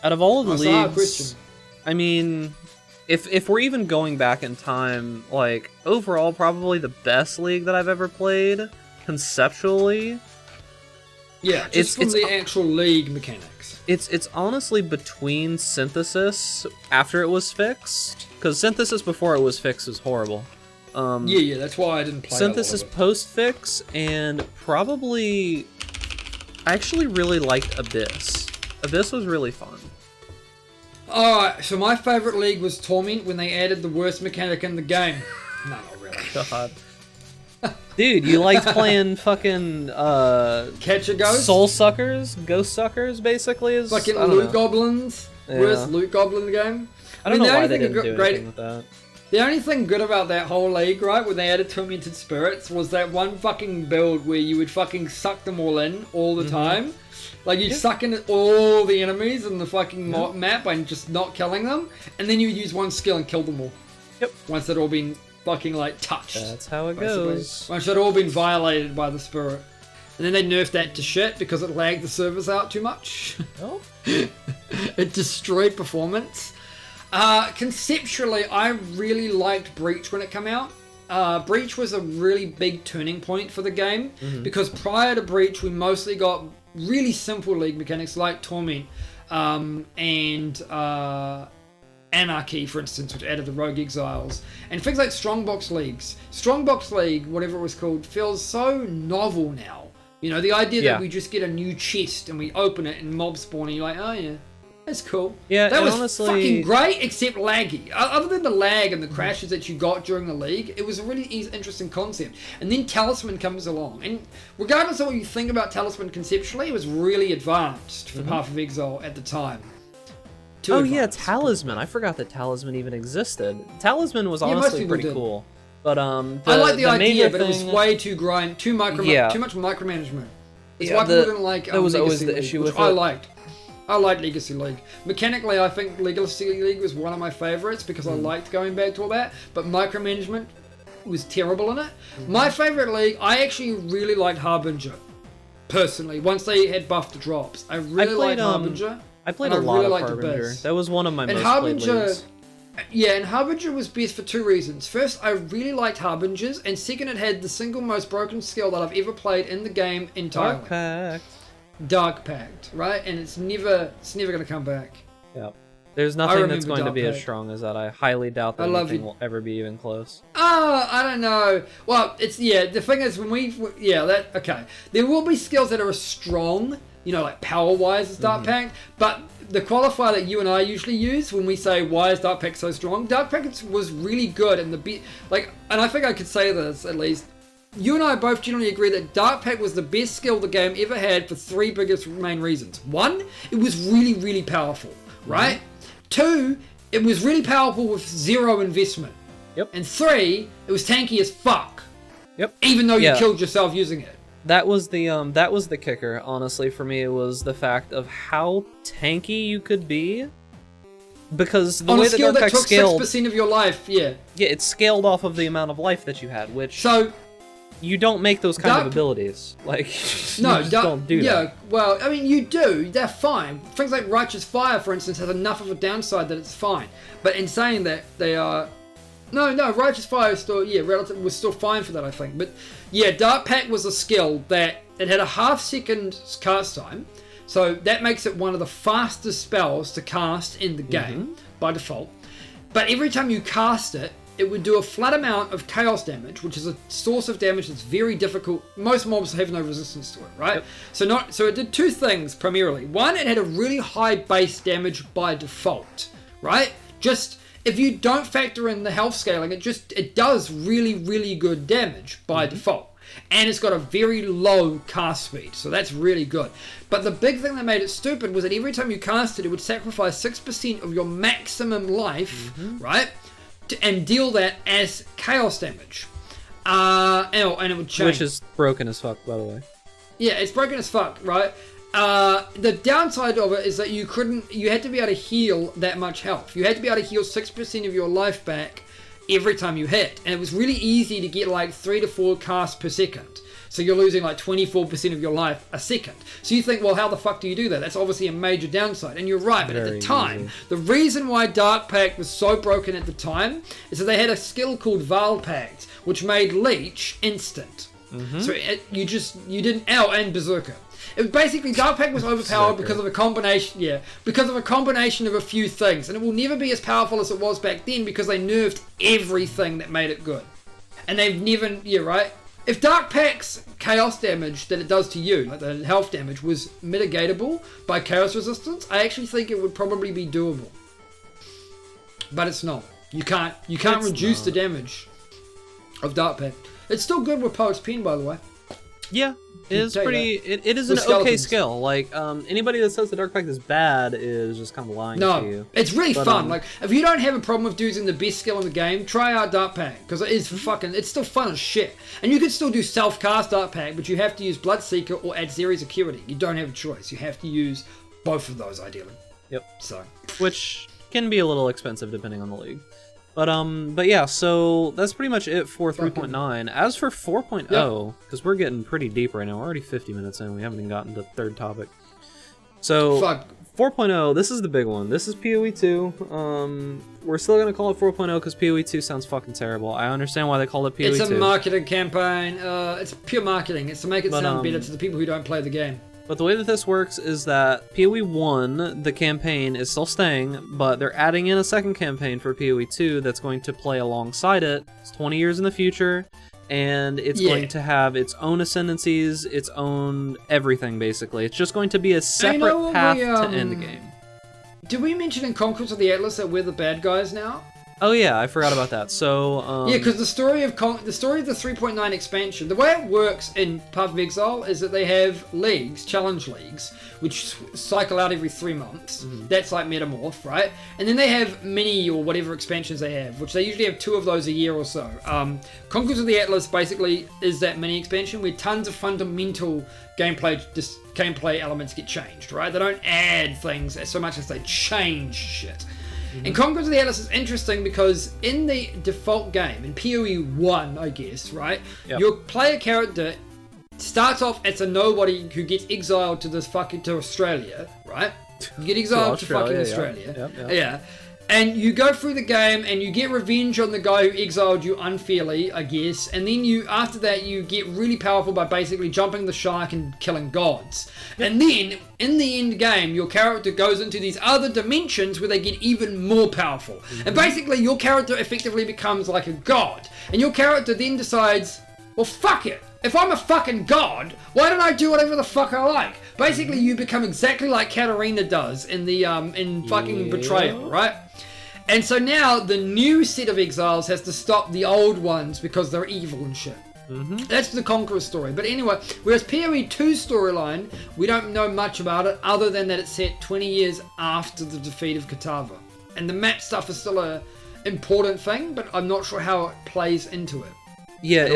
Speaker 2: Out of all of the leagues, I mean... If we're even going back in time, like, overall, probably the best league that I've ever played, conceptually...
Speaker 1: Yeah, it's from the actual league mechanics.
Speaker 2: It's honestly between Synthesis after it was fixed, because Synthesis before it was fixed was horrible.
Speaker 1: Yeah, that's why I didn't play
Speaker 2: Synthesis post-fix, and probably... I actually really liked Abyss. Abyss was really fun.
Speaker 1: Alright, so my favourite league was Torment when they added the worst mechanic in the game. No, not really.
Speaker 2: God. Dude, you liked playing fucking
Speaker 1: Catch a Ghost?
Speaker 2: Soul Suckers? Ghost Suckers, basically? Is
Speaker 1: Fucking Loot Goblins?
Speaker 2: Yeah.
Speaker 1: Worst Loot Goblin game?
Speaker 2: I don't know why they didn't do anything with that.
Speaker 1: The only thing good about that whole league, right, when they added Tormented Spirits, was that one fucking build where you would fucking suck them all in all the time. Like, you'd suck in all the enemies in the fucking map by just not killing them, and then you would use one skill and kill them all. Yep. Once they'd all been fucking, like, touched.
Speaker 2: That's how it goes.
Speaker 1: Once they'd all been violated by the spirit. And then they nerfed that to shit because it lagged the servers out too much. Oh. It destroyed performance. Conceptually, I really liked Breach when it came out. Breach was a really big turning point for the game because prior to Breach, we mostly got really simple league mechanics like Torment and Anarchy, for instance, which added the Rogue Exiles, and things like Strongbox Leagues. Strongbox League, whatever it was called, feels so novel now. You know, the idea that we just get a new chest and we open it and mob spawn and you're like, oh yeah. That's cool. Yeah, that was honestly fucking great, except laggy. Other than the lag and the crashes that you got during the league, it was a really interesting concept. And then Talisman comes along, and regardless of what you think about Talisman conceptually, it was really advanced for Path of Exile at the time.
Speaker 2: Yeah, Talisman. I forgot that Talisman even existed. Talisman was honestly pretty cool. But I
Speaker 1: like the idea, but it was way too too much micromanagement. It's why people didn't like
Speaker 2: that was always the issue with it.
Speaker 1: I liked. I liked Legacy League. Mechanically, I think Legacy League was one of my favorites because I liked going back to all that, but micromanagement was terrible in it. My favorite league, I actually really liked Harbinger, personally, once they had buffed the drops. I really liked Harbinger.
Speaker 2: I played a lot of Harbinger. That was one of my most played leagues.
Speaker 1: Yeah, and Harbinger was best for two reasons. First, I really liked Harbingers, and second, it had the single most broken skill that I've ever played in the game entirely. Dark Pact, right? And it's never going to come back.
Speaker 2: Yep. There's nothing that's going to be as strong as that. I highly doubt that anything will ever be even close.
Speaker 1: I don't know. Well, the thing is okay. There will be skills that are strong, you know, like power-wise as Dark Pact, but the qualifier that you and I usually use when we say, why is Dark Pact so strong? Dark Pact was really good, and and I think I could say this at least. You and I both generally agree that Dark Pact was the best skill the game ever had for three biggest main reasons. One, it was really, really powerful, right? Two, it was really powerful with zero investment.
Speaker 2: Yep.
Speaker 1: And three, it was tanky as fuck.
Speaker 2: Yep.
Speaker 1: Even though you killed yourself using it.
Speaker 2: That was the kicker, honestly, for me. It was the fact of how tanky you could be. Because the way that Dark Pact scaled...
Speaker 1: 6% of your life, Yeah,
Speaker 2: it scaled off of the amount of life that you had, which... You don't make those kind of abilities. Like, you just don't do that. Yeah, well, I mean, you do. They're fine. Things like Righteous Fire, for instance, has enough of a downside that it's fine. But in saying that, they are... No, Righteous Fire is still, was still fine for that, I think. But, yeah, Dark Pact was a skill that it had a half-second cast time. So that makes it one of the fastest spells to cast in the game, by default. But every time you cast it, it would do a flat amount of chaos damage, which is a source of damage that's very difficult. Most mobs have no resistance to it, right? Yep. So it did two things primarily. One, it had a really high base damage by default, right? Just if you don't factor in the health scaling, it does really, really good damage by default. And it's got a very low cast speed, so that's really good. But the big thing that made it stupid was that every time you cast it, it would sacrifice 6% of your maximum life, right? And deal that as chaos damage. And it would change. Which is broken as fuck, by the way.
Speaker 1: Yeah, it's broken as fuck, right? The downside of it is that you had to be able to heal that much health. You had to be able to heal 6% of your life back every time you hit. And it was really easy to get like 3 to 4 casts per second. So you're losing like 24% of your life a second. So you think, well, how the fuck do you do that? That's obviously a major downside. And you're right, but at the time, the reason why Dark Pact was so broken at the time is that they had a skill called Val Pact, which made Leech instant. So you didn't... and Berserker. It was basically, Dark Pact was overpowered because of a combination, of a few things. And it will never be as powerful as it was back then because they nerfed everything that made it good. And they've never... If Dark Pact's chaos damage that it does to you, like the health damage, was mitigatable by chaos resistance, I actually think it would probably be doable. But it's not. You can't reduce the damage. of Dark Pack. It's still good with Poet's Pen, by the way.
Speaker 2: Yeah, it is pretty. It is an okay skill. Like anybody that says the Dark Pact is bad is just kind of lying to you.
Speaker 1: No, it's really fun. Like if you don't have a problem with using the best skill in the game, try out Dark Pact because it is it's still fun as shit. And you can still do self-cast Dark Pact, but you have to use Bloodseeker or add Series Acuity. You don't have a choice. You have to use both of those ideally.
Speaker 2: Yep.
Speaker 1: So,
Speaker 2: which can be a little expensive depending on the league. But yeah, so that's pretty much it for 3.9. As for 4.0, because we're getting pretty deep right now. We're already 50 minutes in. We haven't even gotten to the third topic. So 4.0, this is the big one. This is PoE 2. We're still going to call it 4.0 because PoE 2 sounds fucking terrible. I understand why they call it PoE 2.
Speaker 1: It's a marketing campaign. It's pure marketing. It's to make it sound better to the people who don't play the game.
Speaker 2: But the way that this works is that PoE 1, the campaign, is still staying, but they're adding in a second campaign for PoE 2 that's going to play alongside it. It's 20 years in the future, and it's going to have its own ascendancies, its own everything, basically. It's just going to be a separate path to Endgame.
Speaker 1: Did we mention in Conquerors of the Atlas that we're the bad guys now?
Speaker 2: Oh yeah, I forgot about that. So
Speaker 1: yeah, because the story of the 3.9 expansion, the way it works in Path of Exile is that they have leagues, challenge leagues, which cycle out every 3 months. That's like Metamorph, right? And then they have mini or whatever expansions they have, which they usually have 2 of those a year or so. Conquerors of the Atlas basically is that mini expansion where tons of fundamental gameplay elements get changed, right? They don't add things so much as they change shit. And Conquerors of the Atlas is interesting because in the default game, in PoE 1, I guess, right? Your player character starts off as a nobody who gets exiled to Australia, right? You get exiled to fucking Australia. Yeah. And you go through the game and you get revenge on the guy who exiled you unfairly, I guess. And then after that, you get really powerful by basically jumping the shark and killing gods. And then, in the end game, your character goes into these other dimensions where they get even more powerful. And basically, your character effectively becomes like a god. And your character then decides, well, fuck it. If I'm a fucking god, why don't I do whatever the fuck I like? Basically, you become exactly like Katarina does in the in fucking Betrayal, right? And so now the new set of exiles has to stop the old ones because they're evil and shit. That's the Conqueror story. But anyway, whereas PoE 2's storyline, we don't know much about it other than that it's set 20 years after the defeat of Katava. And the map stuff is still an important thing, but I'm not sure how it plays into it.
Speaker 2: Yeah,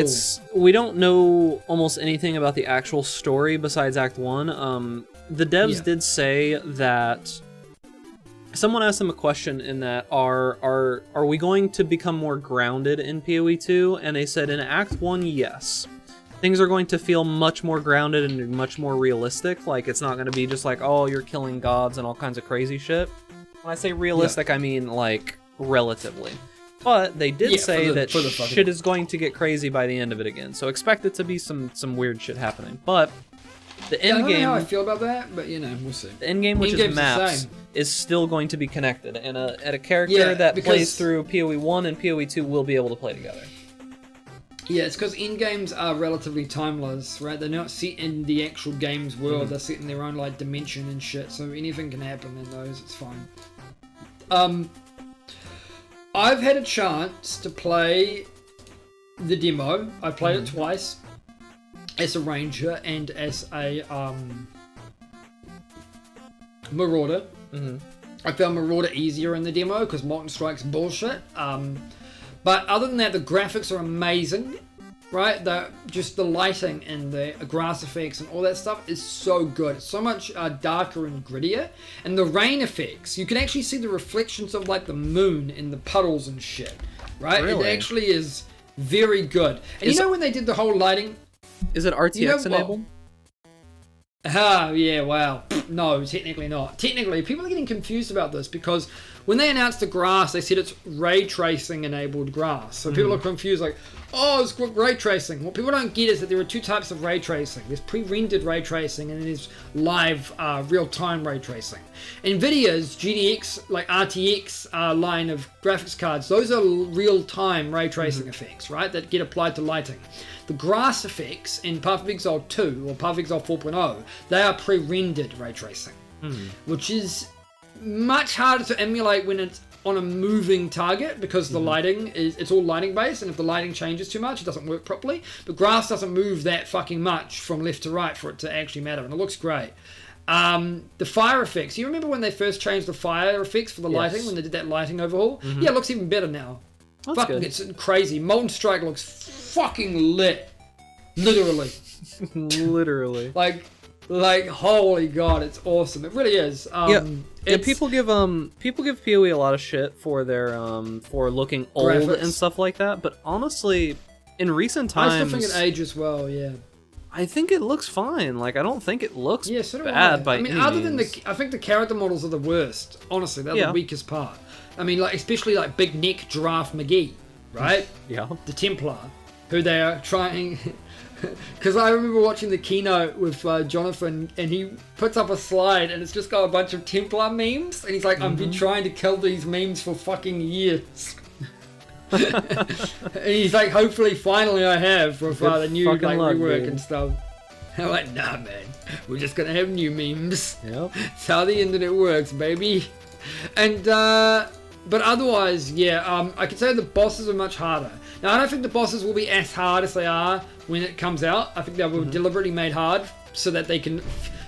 Speaker 2: we don't know almost anything about the actual story besides Act 1. The devs did say that someone asked them a question in that are we going to become more grounded in PoE 2? And they said in Act 1, yes. Things are going to feel much more grounded and much more realistic. Like it's not going to be just like, oh, you're killing gods and all kinds of crazy shit. When I say realistic, I mean like relatively. But they did say that shit is going to get crazy by the end of it again. So expect it to be some weird shit happening. But the end game, I don't know how
Speaker 1: I feel about that, but we'll see.
Speaker 2: The end game, which is maps, is still going to be connected, and a character that plays through PoE 1 and PoE 2 will be able to play together.
Speaker 1: Yeah, it's because end games are relatively timeless, right? They're not set in the actual game's world. They're set in their own like dimension and shit. So anything can happen in those. It's fine. I've had a chance to play the demo. I played it twice as a ranger and as a marauder. I found marauder easier in the demo because Molten Strike's bullshit. But other than that, the graphics are amazing, right? Just the lighting and the grass effects and all that stuff is so good. It's so much darker and grittier. And the rain effects, you can actually see the reflections of like the moon in the puddles and shit, right? Really? It actually is very good. And you know when they did the whole lighting?
Speaker 2: Is it RTX enabled?
Speaker 1: Yeah, wow. No, technically not. Technically, people are getting confused about this because when they announced the grass, they said it's ray tracing enabled grass. So people are confused like, oh, it's ray tracing. What people don't get is that there are 2 types of ray tracing. There's pre-rendered ray tracing and then there's live real-time ray tracing. NVIDIA's GTX, like RTX line of graphics cards, those are real-time ray tracing effects, right? That get applied to lighting. The grass effects in Path of Exile 2 or Path of Exile 4.0, they are pre-rendered ray tracing, which is much harder to emulate when it's on a moving target because the lighting it's all lighting based, and if the lighting changes too much, it doesn't work properly. But grass doesn't move that fucking much from left to right for it to actually matter, and it looks great. The fire effects. You remember when they first changed the fire effects for the lighting, when they did that lighting overhaul? Yeah, it looks even better now.
Speaker 2: That's
Speaker 1: fucking
Speaker 2: good.
Speaker 1: It's crazy. Molten Strike looks fucking lit. Literally.
Speaker 2: Literally.
Speaker 1: Like holy god, it's awesome. It really is.
Speaker 2: People give PoE a lot of shit for their for looking old
Speaker 1: graphics
Speaker 2: and stuff like that, but honestly, in recent times,
Speaker 1: I still think it ages well. Yeah.
Speaker 2: I think it looks fine. Like, I don't think it looks bad by any
Speaker 1: other than
Speaker 2: means.
Speaker 1: I think the character models are the worst. Honestly, they're the weakest part. I mean, like, especially like Big Neck Giraffe McGee, right?
Speaker 2: Yeah.
Speaker 1: The Templar, who they are trying. Because I remember watching the keynote with Jonathan, and he puts up a slide, and it's just got a bunch of Templar memes, and he's like, I've been trying to kill these memes for fucking years. And he's like, hopefully, finally I have with the new like rework and stuff. I'm like, nah, man, we're just gonna have new memes.
Speaker 2: Yep.
Speaker 1: It's how the internet works, baby. And but otherwise, yeah, I could say the bosses are much harder. Now, I don't think the bosses will be as hard as they are when it comes out. I think they were deliberately made hard so that they can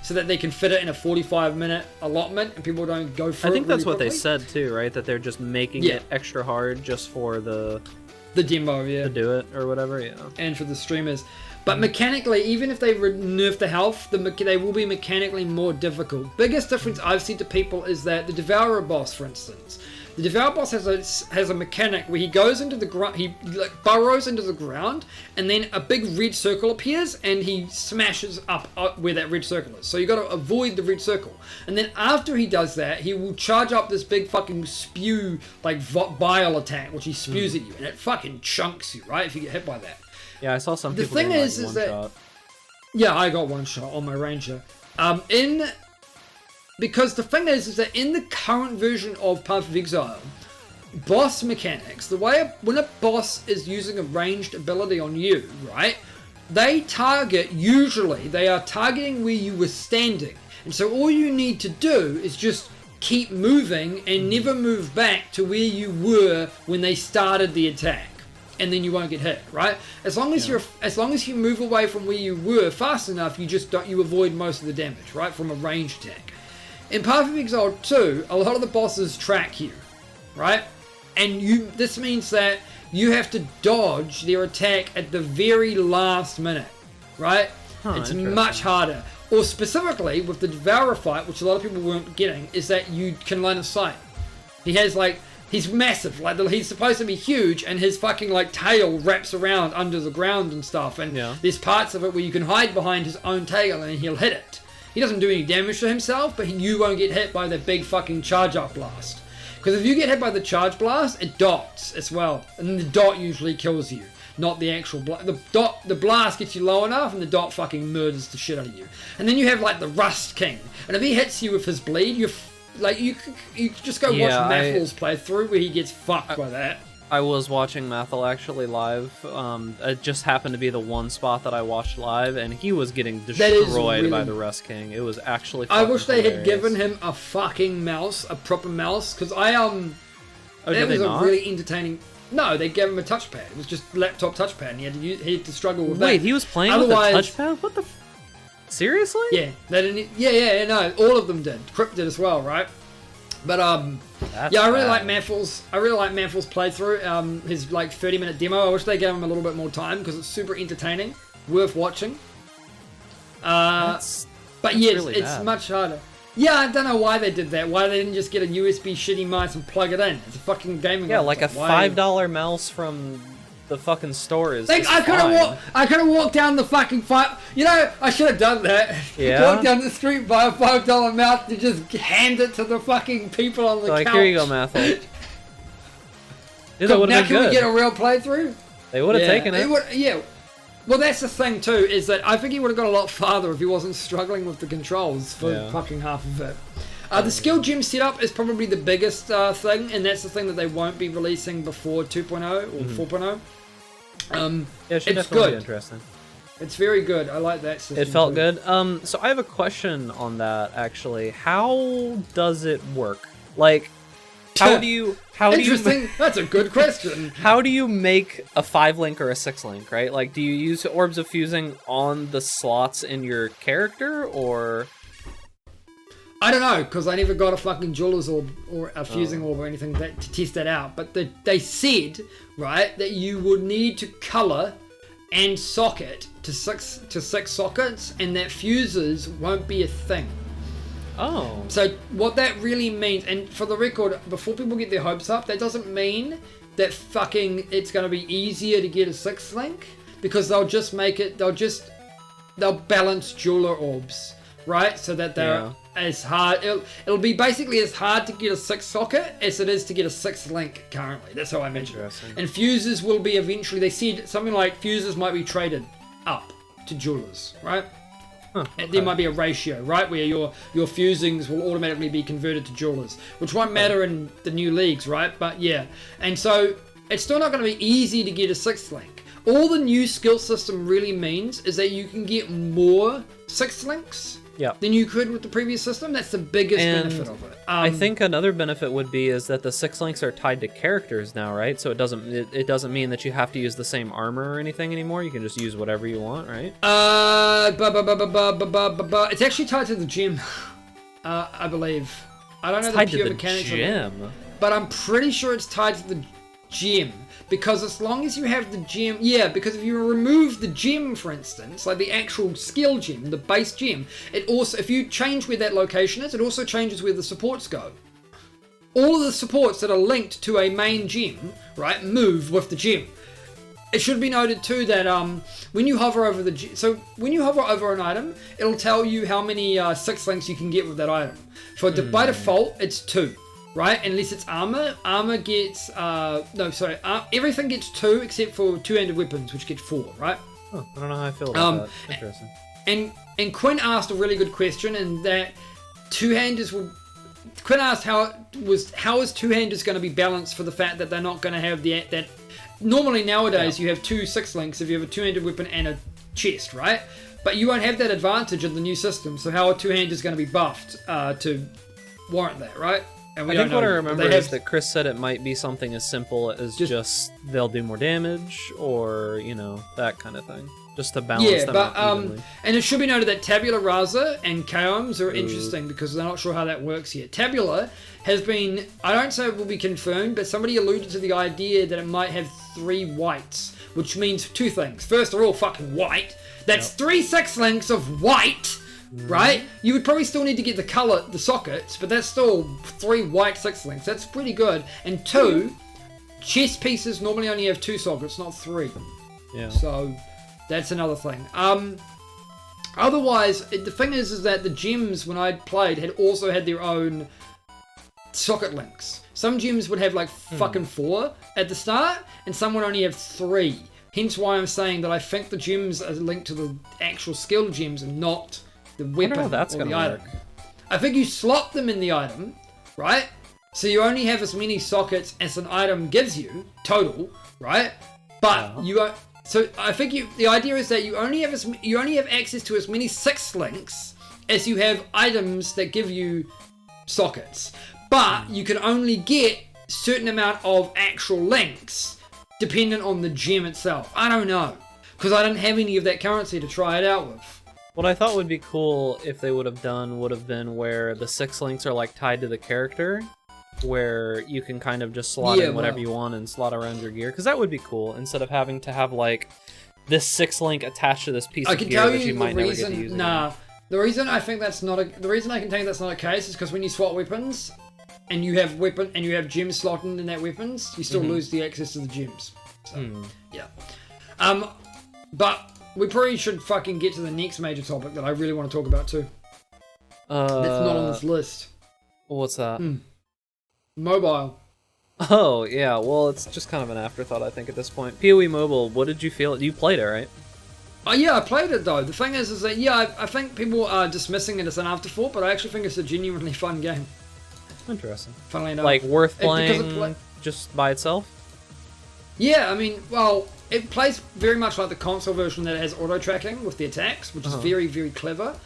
Speaker 1: fit it in a 45-minute allotment and people don't go through it.
Speaker 2: I think that's
Speaker 1: really
Speaker 2: what they
Speaker 1: quickly.
Speaker 2: said too, right? That they're just making it extra hard just for the
Speaker 1: demo,
Speaker 2: to do it or whatever, yeah.
Speaker 1: And for the streamers. But mechanically, even if they nerf the health, they will be mechanically more difficult. Biggest difference I've seen to people is that the Devourer boss, for instance, the Devourer boss has a mechanic where he goes into the ground, he like burrows into the ground, and then a big red circle appears, and he smashes up where that red circle is. So you got to avoid the red circle. And then after he does that, he will charge up this big fucking spew, like bile attack, which he spews at you, and it fucking chunks you, right? If you get hit by that.
Speaker 2: Yeah, I saw some people.
Speaker 1: The thing
Speaker 2: getting,
Speaker 1: is
Speaker 2: one
Speaker 1: that
Speaker 2: shot.
Speaker 1: yeah, I got one shot on my Ranger. Because the thing is that in the current version of Path of Exile, boss mechanics, when a boss is using a ranged ability on you, right? They are targeting where you were standing. And so all you need to do is just keep moving and never move back to where you were when they started the attack. And then you won't get hit, right? As long as you move away from where you were fast enough, you avoid most of the damage, right? From a ranged attack. In Path of Exile 2, a lot of the bosses track you, right? And this means that you have to dodge their attack at the very last minute, right? It's much harder. Or specifically, with the Devourer fight, which a lot of people weren't getting, is that you can line of sight. He's massive, he's supposed to be huge, and his fucking tail wraps around under the ground and stuff, and there's parts of it where you can hide behind his own tail and he'll hit it. He doesn't do any damage to himself, but you won't get hit by the big fucking charge up blast. Because if you get hit by the charge blast, it dots as well, and the dot usually kills you, not the actual blast. The blast gets you low enough, and the dot fucking murders the shit out of you. And then you have the Rust King, and if he hits you with his bleed, you just go watch Mathil's playthrough where he gets fucked by that.
Speaker 2: I was watching Mathil actually live. It just happened to be the one spot that I watched live, and he was getting destroyed by the Rust King. It was actually
Speaker 1: I wish they
Speaker 2: hilarious.
Speaker 1: had given him a fucking mouse, a proper mouse, because that
Speaker 2: did
Speaker 1: was
Speaker 2: they
Speaker 1: a
Speaker 2: not?
Speaker 1: really entertaining. No, they gave him a touchpad. It was just laptop touchpad, and he had to struggle with that.
Speaker 2: Wait, he was playing with a touchpad? What the? Seriously?
Speaker 1: Yeah, they didn't. Yeah, no, all of them did. Crypt did as well, right? But
Speaker 2: That's
Speaker 1: I really
Speaker 2: bad.
Speaker 1: like Mathil's playthrough. His 30-minute demo. I wish they gave him a little bit more time because it's super entertaining, worth watching. But yes,
Speaker 2: really
Speaker 1: it's
Speaker 2: bad.
Speaker 1: much harder. Yeah, I don't know why they did that. Why they didn't just get a USB shitty mouse and plug it in? It's a fucking gaming.
Speaker 2: Yeah, like a $5 mouse from the fucking store is. I
Speaker 1: could have walked down the fucking fight. You know, I should have done that.
Speaker 2: Yeah.
Speaker 1: Walk down the street, buy a $5 mouse to just hand it to the fucking people on the couch.
Speaker 2: Here you go, Mathil. Dude, that would
Speaker 1: Now
Speaker 2: have been
Speaker 1: can
Speaker 2: good.
Speaker 1: we get a real playthrough?
Speaker 2: They would have taken it.
Speaker 1: Yeah. Well, that's the thing too, is that I think he would have got a lot farther if he wasn't struggling with the controls for fucking half of it. The skill gem setup is probably the biggest thing, and that's the thing that they won't be releasing before 2.0 or 4.0.
Speaker 2: Yeah, it should
Speaker 1: it's
Speaker 2: definitely
Speaker 1: good.
Speaker 2: be interesting.
Speaker 1: It's very good. I like that system.
Speaker 2: It felt
Speaker 1: too.
Speaker 2: good. So I have a question on that, actually. How does it work? Like, How do you
Speaker 1: Interesting. That's a good question.
Speaker 2: How do you make a 5-link or a 6-link, right? Like, do you use Orbs of Fusing on the slots in your character, or...
Speaker 1: I don't know, because I never got a fucking Jeweler's Orb or a Fusing Orb or anything to test that out. But they said, right, that you would need to color and socket to six sockets, and that fuses won't be a thing.
Speaker 2: Oh.
Speaker 1: So what that really means, and for the record, before people get their hopes up, that doesn't mean that fucking it's going to be easier to get a 6-link, because they'll just make it, they'll balance Jeweler Orbs, right? So that they're as hard, it'll be basically as hard to get a 6-socket as it is to get a 6-link currently. That's how I imagine it. And fuses will be eventually, they said something like fuses might be traded up to Jewelers, right?
Speaker 2: Huh, okay.
Speaker 1: There might be a ratio, right, where your fusings will automatically be converted to Jewelers, which won't matter in the new leagues, right? But yeah, and so it's still not going to be easy to get a 6-link. All the new skill system really means is that you can get more 6-links than you could with the previous system. That's the biggest benefit of it.
Speaker 2: I think another benefit would be is that the 6-links are tied to characters now, right? So it doesn't mean that you have to use the same armor or anything anymore. You can just use whatever you want, right?
Speaker 1: It's actually tied to the gym, I believe. I don't know the pure mechanics of it, but I'm pretty sure it's tied to the gym. Because as long as you have the gem, because if you remove the gem, for instance, like the actual skill gem, the base gem, it also, if you change where that location is, it also changes where the supports go. All of the supports that are linked to a main gem, right, move with the gem. It should be noted too that when you hover over when you hover over an item, it'll tell you how many 6-links you can get with that item. By default, it's 2. Right, unless it's armor. Armor gets everything gets 2 except for 2-handed weapons, which get 4. Right.
Speaker 2: Oh, I don't know how I feel about that. Interesting.
Speaker 1: And Quinn asked a really good question, and that two-handers will. Quinn asked how is two-handers going to be balanced for the fact that they're not going to have that. Normally nowadays you have 2 6-links if you have a 2-handed weapon and a chest, right? But you won't have that advantage in the new system. So how are two-handers going to be buffed to warrant that, right?
Speaker 2: And I think what I remember is that Chris said it might be something as simple as just they'll do more damage, or that kind of thing, just to balance them out evenly.
Speaker 1: And it should be noted that Tabula Rasa and Chaoms are interesting because they're not sure how that works yet. Tabula has been, I don't say it will be confirmed, but somebody alluded to the idea that it might have 3 whites, which means 2 things. First, they're all fucking white. That's 3 6-links of white. Right? You would probably still need to get the sockets, but that's still 3 white 6-links. That's pretty good. And 2, chest pieces normally only have 2 sockets, not 3.
Speaker 2: Yeah.
Speaker 1: So that's another thing. Otherwise, the thing is that the gems, when I played, had also had their own socket links. Some gems would have like fucking 4 at the start, and some would only have 3. Hence why I'm saying that I think the gems are linked to the actual skill gems and not the weapon or the item. I think you slot them in the item, right? So you only have as many sockets as an item gives you total, right? But you are, so I think the idea is that you only have access to as many 6-links as you have items that give you sockets. But you can only get a certain amount of actual links dependent on the gem itself. I don't know, because I didn't have any of that currency to try it out with.
Speaker 2: What I thought would be cool if they would have done would have been where the 6-links are like tied to the character, where you can kind of just slot in whatever you want and slot around your gear, because that would be cool instead of having to have like this 6-link attached to this piece of gear that you might never get to use.
Speaker 1: The reason I think that's not the reason I can tell you that's not a case is because when you swap weapons and you have gems slotted in that weapons, you still lose the access to the gems. So but we probably should fucking get to the next major topic that I really want to talk about too. That's not on this list.
Speaker 2: What's that?
Speaker 1: Mobile.
Speaker 2: Oh, yeah. Well, it's just kind of an afterthought, I think, at this point. PoE Mobile, what did you feel? You played it, right?
Speaker 1: Oh, yeah, I played it, though. The thing is that, I think people are dismissing it as an afterthought, but I actually think it's a genuinely fun game.
Speaker 2: Interesting.
Speaker 1: Funnily enough.
Speaker 2: Like, worth playing just by itself?
Speaker 1: Yeah, I mean, well, it plays very much like the console version that has auto-tracking with the attacks, which is very, very clever.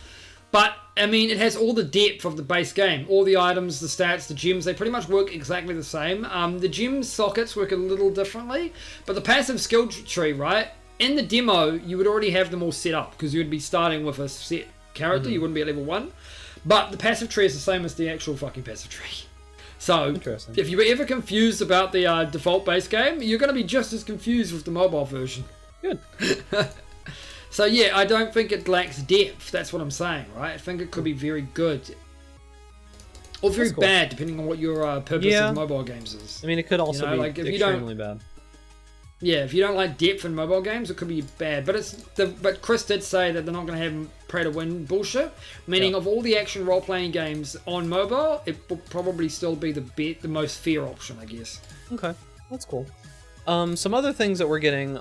Speaker 1: But, I mean, it has all the depth of the base game. All the items, the stats, the gems, they pretty much work exactly the same. The gem sockets work a little differently, but the passive skill tree, right? In the demo, you would already have them all set up, because you would be starting with a set character, you wouldn't be at level 1. But the passive tree is the same as the actual fucking passive tree. So, if you were ever confused about the default base game, you're going to be just as confused with the mobile version.
Speaker 2: Good.
Speaker 1: So yeah, I don't think it lacks depth. That's what I'm saying, right? I think it could be very good. Or very bad, depending on what your purpose of mobile games is.
Speaker 2: I mean, it could also be
Speaker 1: like, if
Speaker 2: extremely bad.
Speaker 1: Yeah, if you don't like depth in mobile games, it could be bad. But Chris did say that they're not going to have pay to win bullshit. Meaning, of all the action role-playing games on mobile, it will probably still be the most fair option, I guess.
Speaker 2: Okay, that's cool. Some other things that we're getting.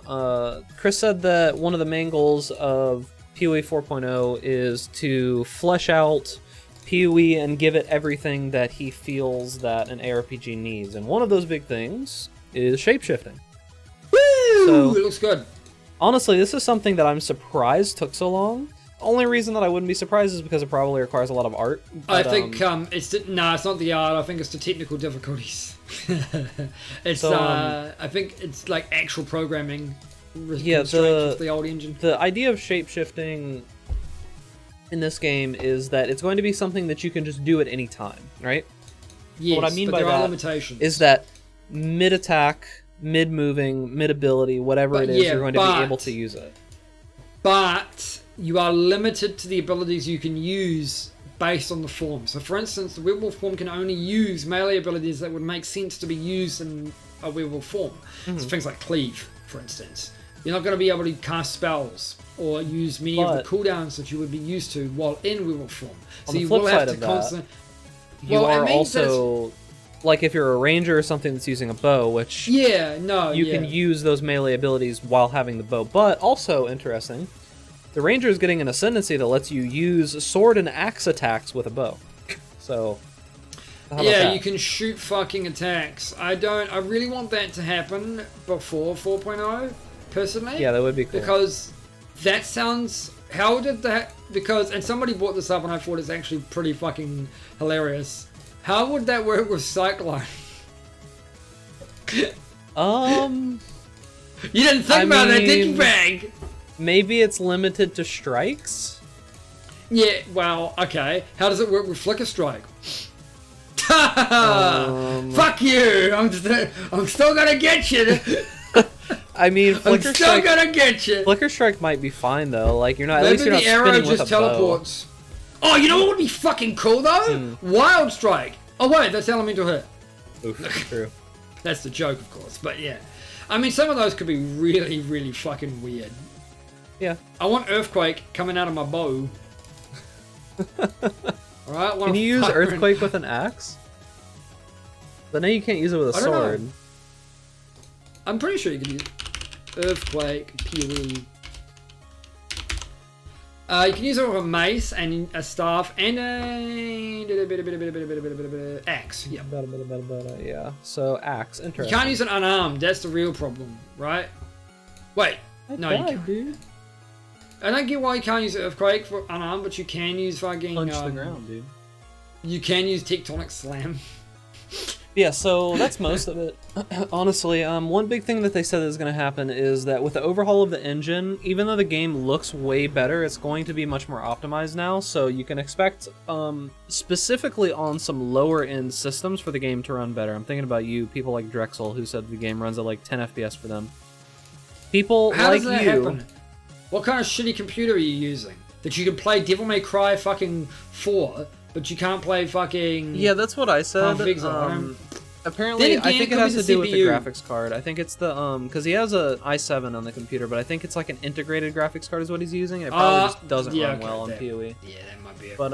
Speaker 2: Chris said that one of the main goals of PoE 4.0 is to flesh out PoE and give it everything that he feels that an ARPG needs. And one of those big things is shapeshifting.
Speaker 1: Woo! So, it looks good.
Speaker 2: Honestly, this is something that I'm surprised took so long. The only reason that I wouldn't be surprised is because it probably requires a lot of art. But,
Speaker 1: I think it's not the art. I think it's the technical difficulties. I think it's like actual programming. The old engine.
Speaker 2: The idea of shapeshifting in this game is that it's going to be something that you can just do at any time, right?
Speaker 1: Yes,
Speaker 2: what I mean
Speaker 1: but
Speaker 2: by
Speaker 1: there are
Speaker 2: that
Speaker 1: limitations.
Speaker 2: Is that mid-attack, mid-moving, mid-ability, whatever it is, you're going to be able to use it.
Speaker 1: But you are limited to the abilities you can use based on the form. So for instance, the werewolf form can only use melee abilities that would make sense to be used in a werewolf form. So things like cleave, for instance. You're not going to be able to cast spells or use many of the cooldowns that you would be used to while in werewolf form. So you will have to constantly...
Speaker 2: You are also... Like if you're a ranger or something that's using a bow, which... you can use those melee abilities while having the bow. But also, interesting... The ranger is getting an ascendancy that lets you use sword and axe attacks with a bow. So, how about that?
Speaker 1: You can shoot fucking attacks. I really want that to happen before 4.0, personally.
Speaker 2: Yeah, that would be cool.
Speaker 1: Because that sounds... How did that... Because... And somebody brought this up and I thought it's actually pretty fucking hilarious. How would that work with Cyclone? You didn't think about that, did you, Bag?
Speaker 2: Maybe it's limited to strikes?
Speaker 1: Yeah, well, okay. How does it work with Flicker Strike? Fuck you! I'm still gonna get you!
Speaker 2: I mean,
Speaker 1: Flicker Strike... I'm still gonna get you!
Speaker 2: Flicker Strike might be fine, though. Like, you're not...
Speaker 1: Maybe
Speaker 2: at least you're not
Speaker 1: the arrow
Speaker 2: spinning
Speaker 1: just
Speaker 2: with a
Speaker 1: teleports. Bow. Oh, you know what would be fucking cool, though? Wild Strike! Oh, wait, that's elemental hit.
Speaker 2: Oof, true.
Speaker 1: That's the joke, of course, but yeah. I mean, some of those could be really, really fucking weird.
Speaker 2: Yeah.
Speaker 1: I want Earthquake coming out of my bow. Alright,
Speaker 2: can you use Earthquake with an axe? But now you can't use it with a sword.
Speaker 1: Know. I'm pretty sure you can use Earthquake, PoE. You can use it with a mace and a staff and a axe. Yeah.
Speaker 2: Yeah. So axe. Interesting.
Speaker 1: You can't use it unarmed. That's the real problem, right? Wait. You can't.
Speaker 2: Dude.
Speaker 1: I don't get why you can't use Earthquake for unarmed, but you can use fucking...
Speaker 2: Punch the ground, dude.
Speaker 1: You can use Tectonic Slam.
Speaker 2: Yeah, so that's most of it. Honestly, one big thing that they said is going to happen is that with the overhaul of the engine, even though the game looks way better, it's going to be much more optimized now, so you can expect, specifically on some lower-end systems, for the game to run better. I'm thinking about you, people like Drexel, who said the game runs at like 10 FPS for them. People
Speaker 1: How
Speaker 2: like
Speaker 1: does that
Speaker 2: you...
Speaker 1: happen? What kind of shitty computer are you using? That you can play Devil May Cry fucking 4, but you can't play fucking...
Speaker 2: Yeah, that's what I said. Apparently, I think it has to do with the graphics card. I think it's the, because he has a i7 on the computer, but I think it's like an integrated graphics card is what he's using. It probably just doesn't run well on PoE.
Speaker 1: Yeah, that might be it.
Speaker 2: But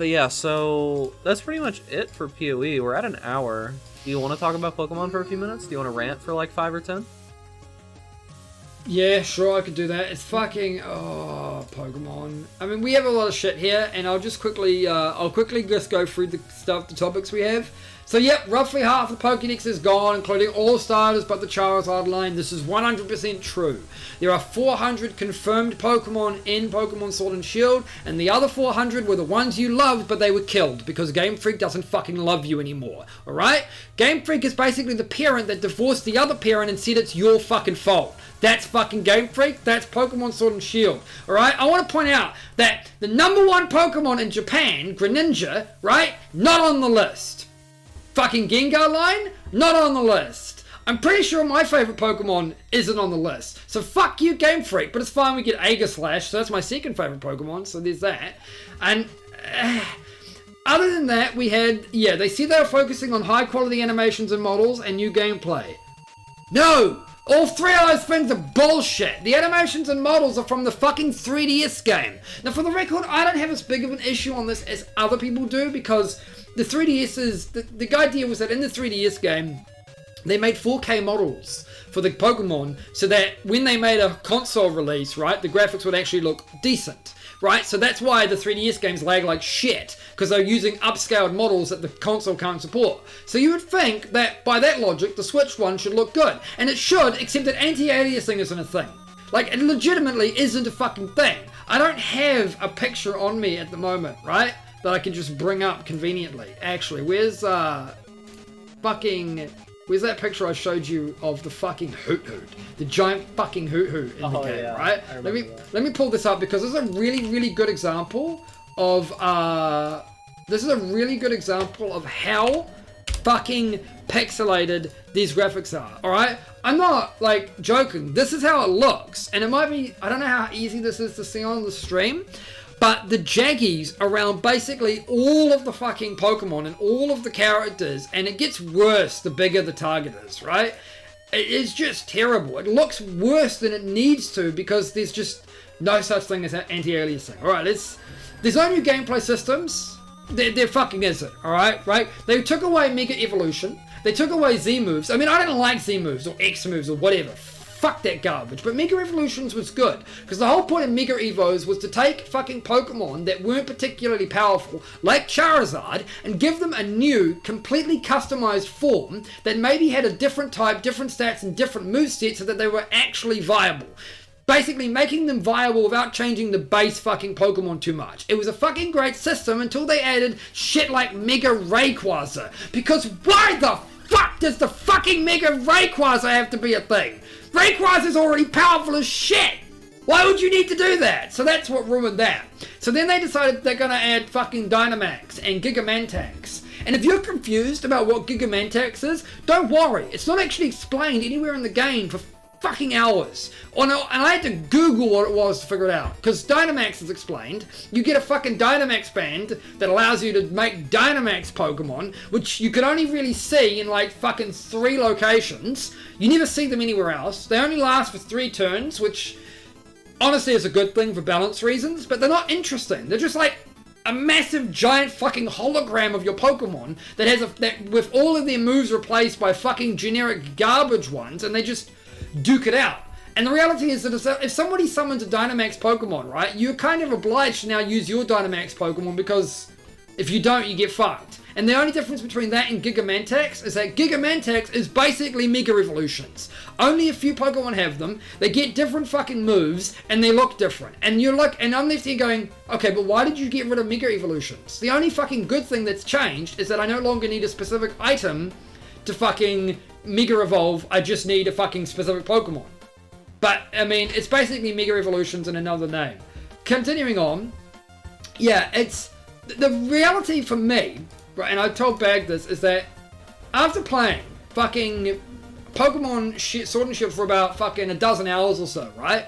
Speaker 2: yeah, so that's pretty much it for PoE. We're at an hour. Do you want to talk about Pokemon for a few minutes? Do you want to rant for like 5 or 10?
Speaker 1: Yeah, sure, I could do that. It's fucking Pokemon. I mean, we have a lot of shit here, and I'll just quickly, just go through the topics we have. So yep, roughly half the Pokédex is gone, including all starters but the Charizard line. This is 100% true. There are 400 confirmed Pokemon in Pokemon Sword and Shield, and the other 400 were the ones you loved, but they were killed, because Game Freak doesn't fucking love you anymore, alright? Game Freak is basically the parent that divorced the other parent and said it's your fucking fault. That's fucking Game Freak. That's Pokemon Sword and Shield. Alright? I want to point out that the #1 Pokemon in Japan, Greninja, right? Not on the list. Fucking Gengar line? Not on the list. I'm pretty sure my favorite Pokemon isn't on the list. So fuck you, Game Freak. But it's fine, we get Aegislash, so that's my second favorite Pokemon, so there's that. And other than that, we had, yeah, they said they were focusing on high quality animations and models and new gameplay. No! All three of those things are bullshit. The animations and models are from the fucking 3DS game. Now, for the record, I don't have as big of an issue on this as other people do, because the 3DS is... The idea was that in the 3DS game, they made 4K models for the Pokemon so that when they made a console release, right, the graphics would actually look decent. Right, so that's why the 3DS games lag like shit, because they're using upscaled models that the console can't support. So you would think that by that logic, the Switch one should look good. And it should, except that anti-aliasing isn't a thing. Like, it legitimately isn't a fucking thing. I don't have a picture on me at the moment, right, that I can just bring up conveniently. Actually, where's where's that picture I showed you of the fucking Hoot Hoot? The giant fucking Hoot Hoot in the game,
Speaker 2: yeah,
Speaker 1: right? Let me pull this up, because this is a really, really good example of how fucking pixelated these graphics are, alright? I'm not, like, joking. This is how it looks. And it might be, I don't know how easy this is to see on the stream, but the jaggies around basically all of the fucking Pokemon and all of the characters, and it gets worse the bigger the target is, right? It is just terrible. It looks worse than it needs to, because there's just no such thing as anti-aliasing. Alright, there's no new gameplay systems. There fucking isn't, alright? Right? They took away Mega Evolution. They took away Z moves. I mean, I don't like Z moves or X moves or whatever. Fuck that garbage. But Mega Evolutions was good, because the whole point of Mega Evos was to take fucking Pokemon that weren't particularly powerful, like Charizard, and give them a new, completely customized form that maybe had a different type, different stats, and different movesets so that they were actually viable. Basically making them viable without changing the base fucking Pokemon too much. It was a fucking great system until they added shit like Mega Rayquaza. Because why the fuck does the fucking Mega Rayquaza have to be a thing? Rayquaza's already powerful as shit! Why would you need to do that? So that's what ruined that. So then they decided they're gonna add fucking Dynamax and Gigamantax. And if you're confused about what Gigamantax is, don't worry. It's not actually explained anywhere in the game for fucking hours. And I had to Google what it was to figure it out. Because Dynamax is explained. You get a fucking Dynamax band that allows you to make Dynamax Pokemon, which you can only really see in like fucking 3 locations. You never see them anywhere else. They only last for 3 turns, which honestly is a good thing for balance reasons, but they're not interesting. They're just like a massive giant fucking hologram of your Pokemon that has that with all of their moves replaced by fucking generic garbage ones, and they just duke it out. And the reality is that if somebody summons a Dynamax Pokemon, right, you're kind of obliged to now use your Dynamax Pokemon, because if you don't, you get fucked. And the only difference between that and Gigamantax is that Gigamantax is basically Mega Evolutions. Only a few Pokemon have them, they get different fucking moves, and they look different. And you're like, and I'm left here going, okay, but why did you get rid of Mega Evolutions? The only fucking good thing that's changed is that I no longer need a specific item to fucking Mega Evolve, I just need a fucking specific Pokemon. But, I mean, it's basically Mega Evolutions in another name. Continuing on, yeah, it's... The reality for me, right, and I told Bag this, is that after playing fucking Pokemon Sword and Shield for about fucking a dozen hours or so, right,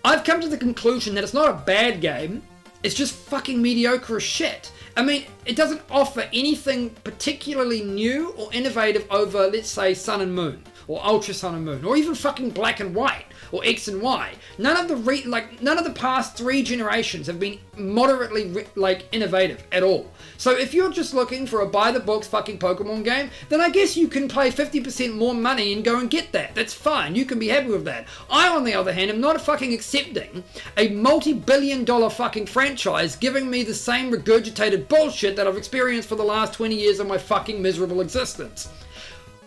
Speaker 1: I've come to the conclusion that it's not a bad game, it's just fucking mediocre as shit. I mean, it doesn't offer anything particularly new or innovative over, let's say, Sun and Moon, or Ultra Sun and Moon, or even fucking Black and White, or X and Y. None of the past 3 generations have been moderately innovative at all. So if you're just looking for a buy the books fucking Pokemon game, then I guess you can pay 50% more money and go and get that. That's fine. You can be happy with that. I, on the other hand, am not fucking accepting a multi-billion-dollar fucking franchise giving me the same regurgitated bullshit that I've experienced for the last 20 years of my fucking miserable existence.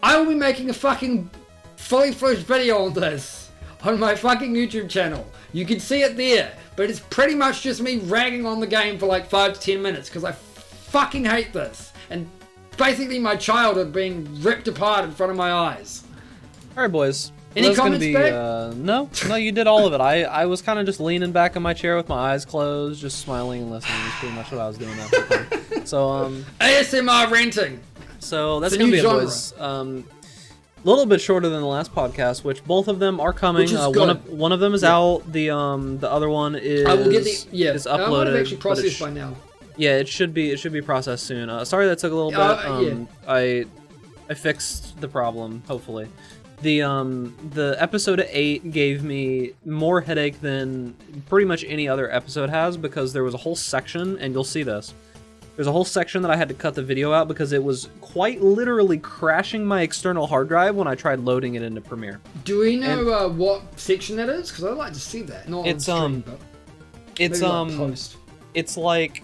Speaker 1: I will be making a fucking fully fledged video on this on my fucking YouTube channel. You can see it there, but it's pretty much just me ragging on the game for like 5 to 10 minutes because I fucking hate this, and basically my childhood being ripped apart in front of my eyes.
Speaker 2: Alright, boys.
Speaker 1: Any comments back?
Speaker 2: No, you did all of it. I was kind of just leaning back in my chair with my eyes closed, just smiling and listening. That's pretty much what I was doing that time. So,
Speaker 1: ASMR renting.
Speaker 2: So that's gonna be it, boys. A little bit shorter than the last podcast, which both of them are coming.
Speaker 1: Which is
Speaker 2: one of them is out. The other one is
Speaker 1: I will get
Speaker 2: is uploaded.
Speaker 1: I might have actually processed by now.
Speaker 2: Yeah, it should be processed soon. Sorry that took a little bit. I fixed the problem, hopefully. The episode 8 gave me more headache than pretty much any other episode has, because there was a whole section, and you'll see this. There's a whole section that I had to cut the video out because it was quite literally crashing my external hard drive when I tried loading it into Premiere.
Speaker 1: Do we know what section that is? Because I'd like to see that. Not on stream, but maybe post.
Speaker 2: It's like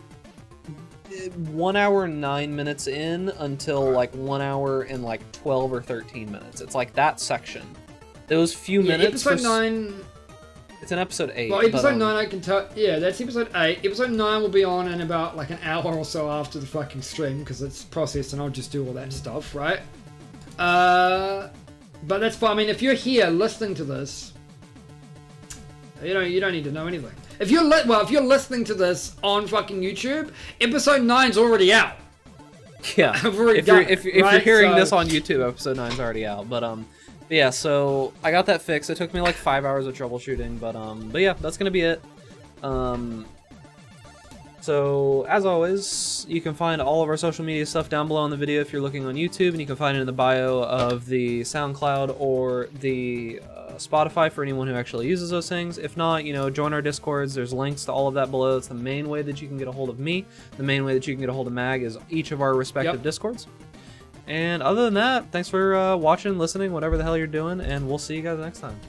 Speaker 2: 1 hour and 9 minutes in until like 1 hour and like 12 or 13 minutes. It's like that section. Those few minutes.
Speaker 1: Episode 9.
Speaker 2: It's in episode 8.
Speaker 1: Well, episode 9 I can tell. Yeah, that's episode 8. Episode 9 will be on in about like an hour or so after the fucking stream because it's processed and I'll just do all that stuff, right? But that's fine. I mean, if you're here listening to this, you don't need to know anything. If you're listening to this on fucking YouTube, episode 9's already out.
Speaker 2: Yeah. If you're hearing this on YouTube, episode 9's already out. But yeah, so I got that fixed. It took me like 5 hours of troubleshooting, but yeah, that's gonna be it. So as always, you can find all of our social media stuff down below in the video if you're looking on YouTube, and you can find it in the bio of the SoundCloud or the Spotify for anyone who actually uses those things. If not, join our Discords. There's links to all of that below. It's the main way that you can get a hold of me. The main way that you can get a hold of Mag is each of our respective Discords. And other than that, thanks for watching, listening, whatever the hell you're doing, and we'll see you guys next time.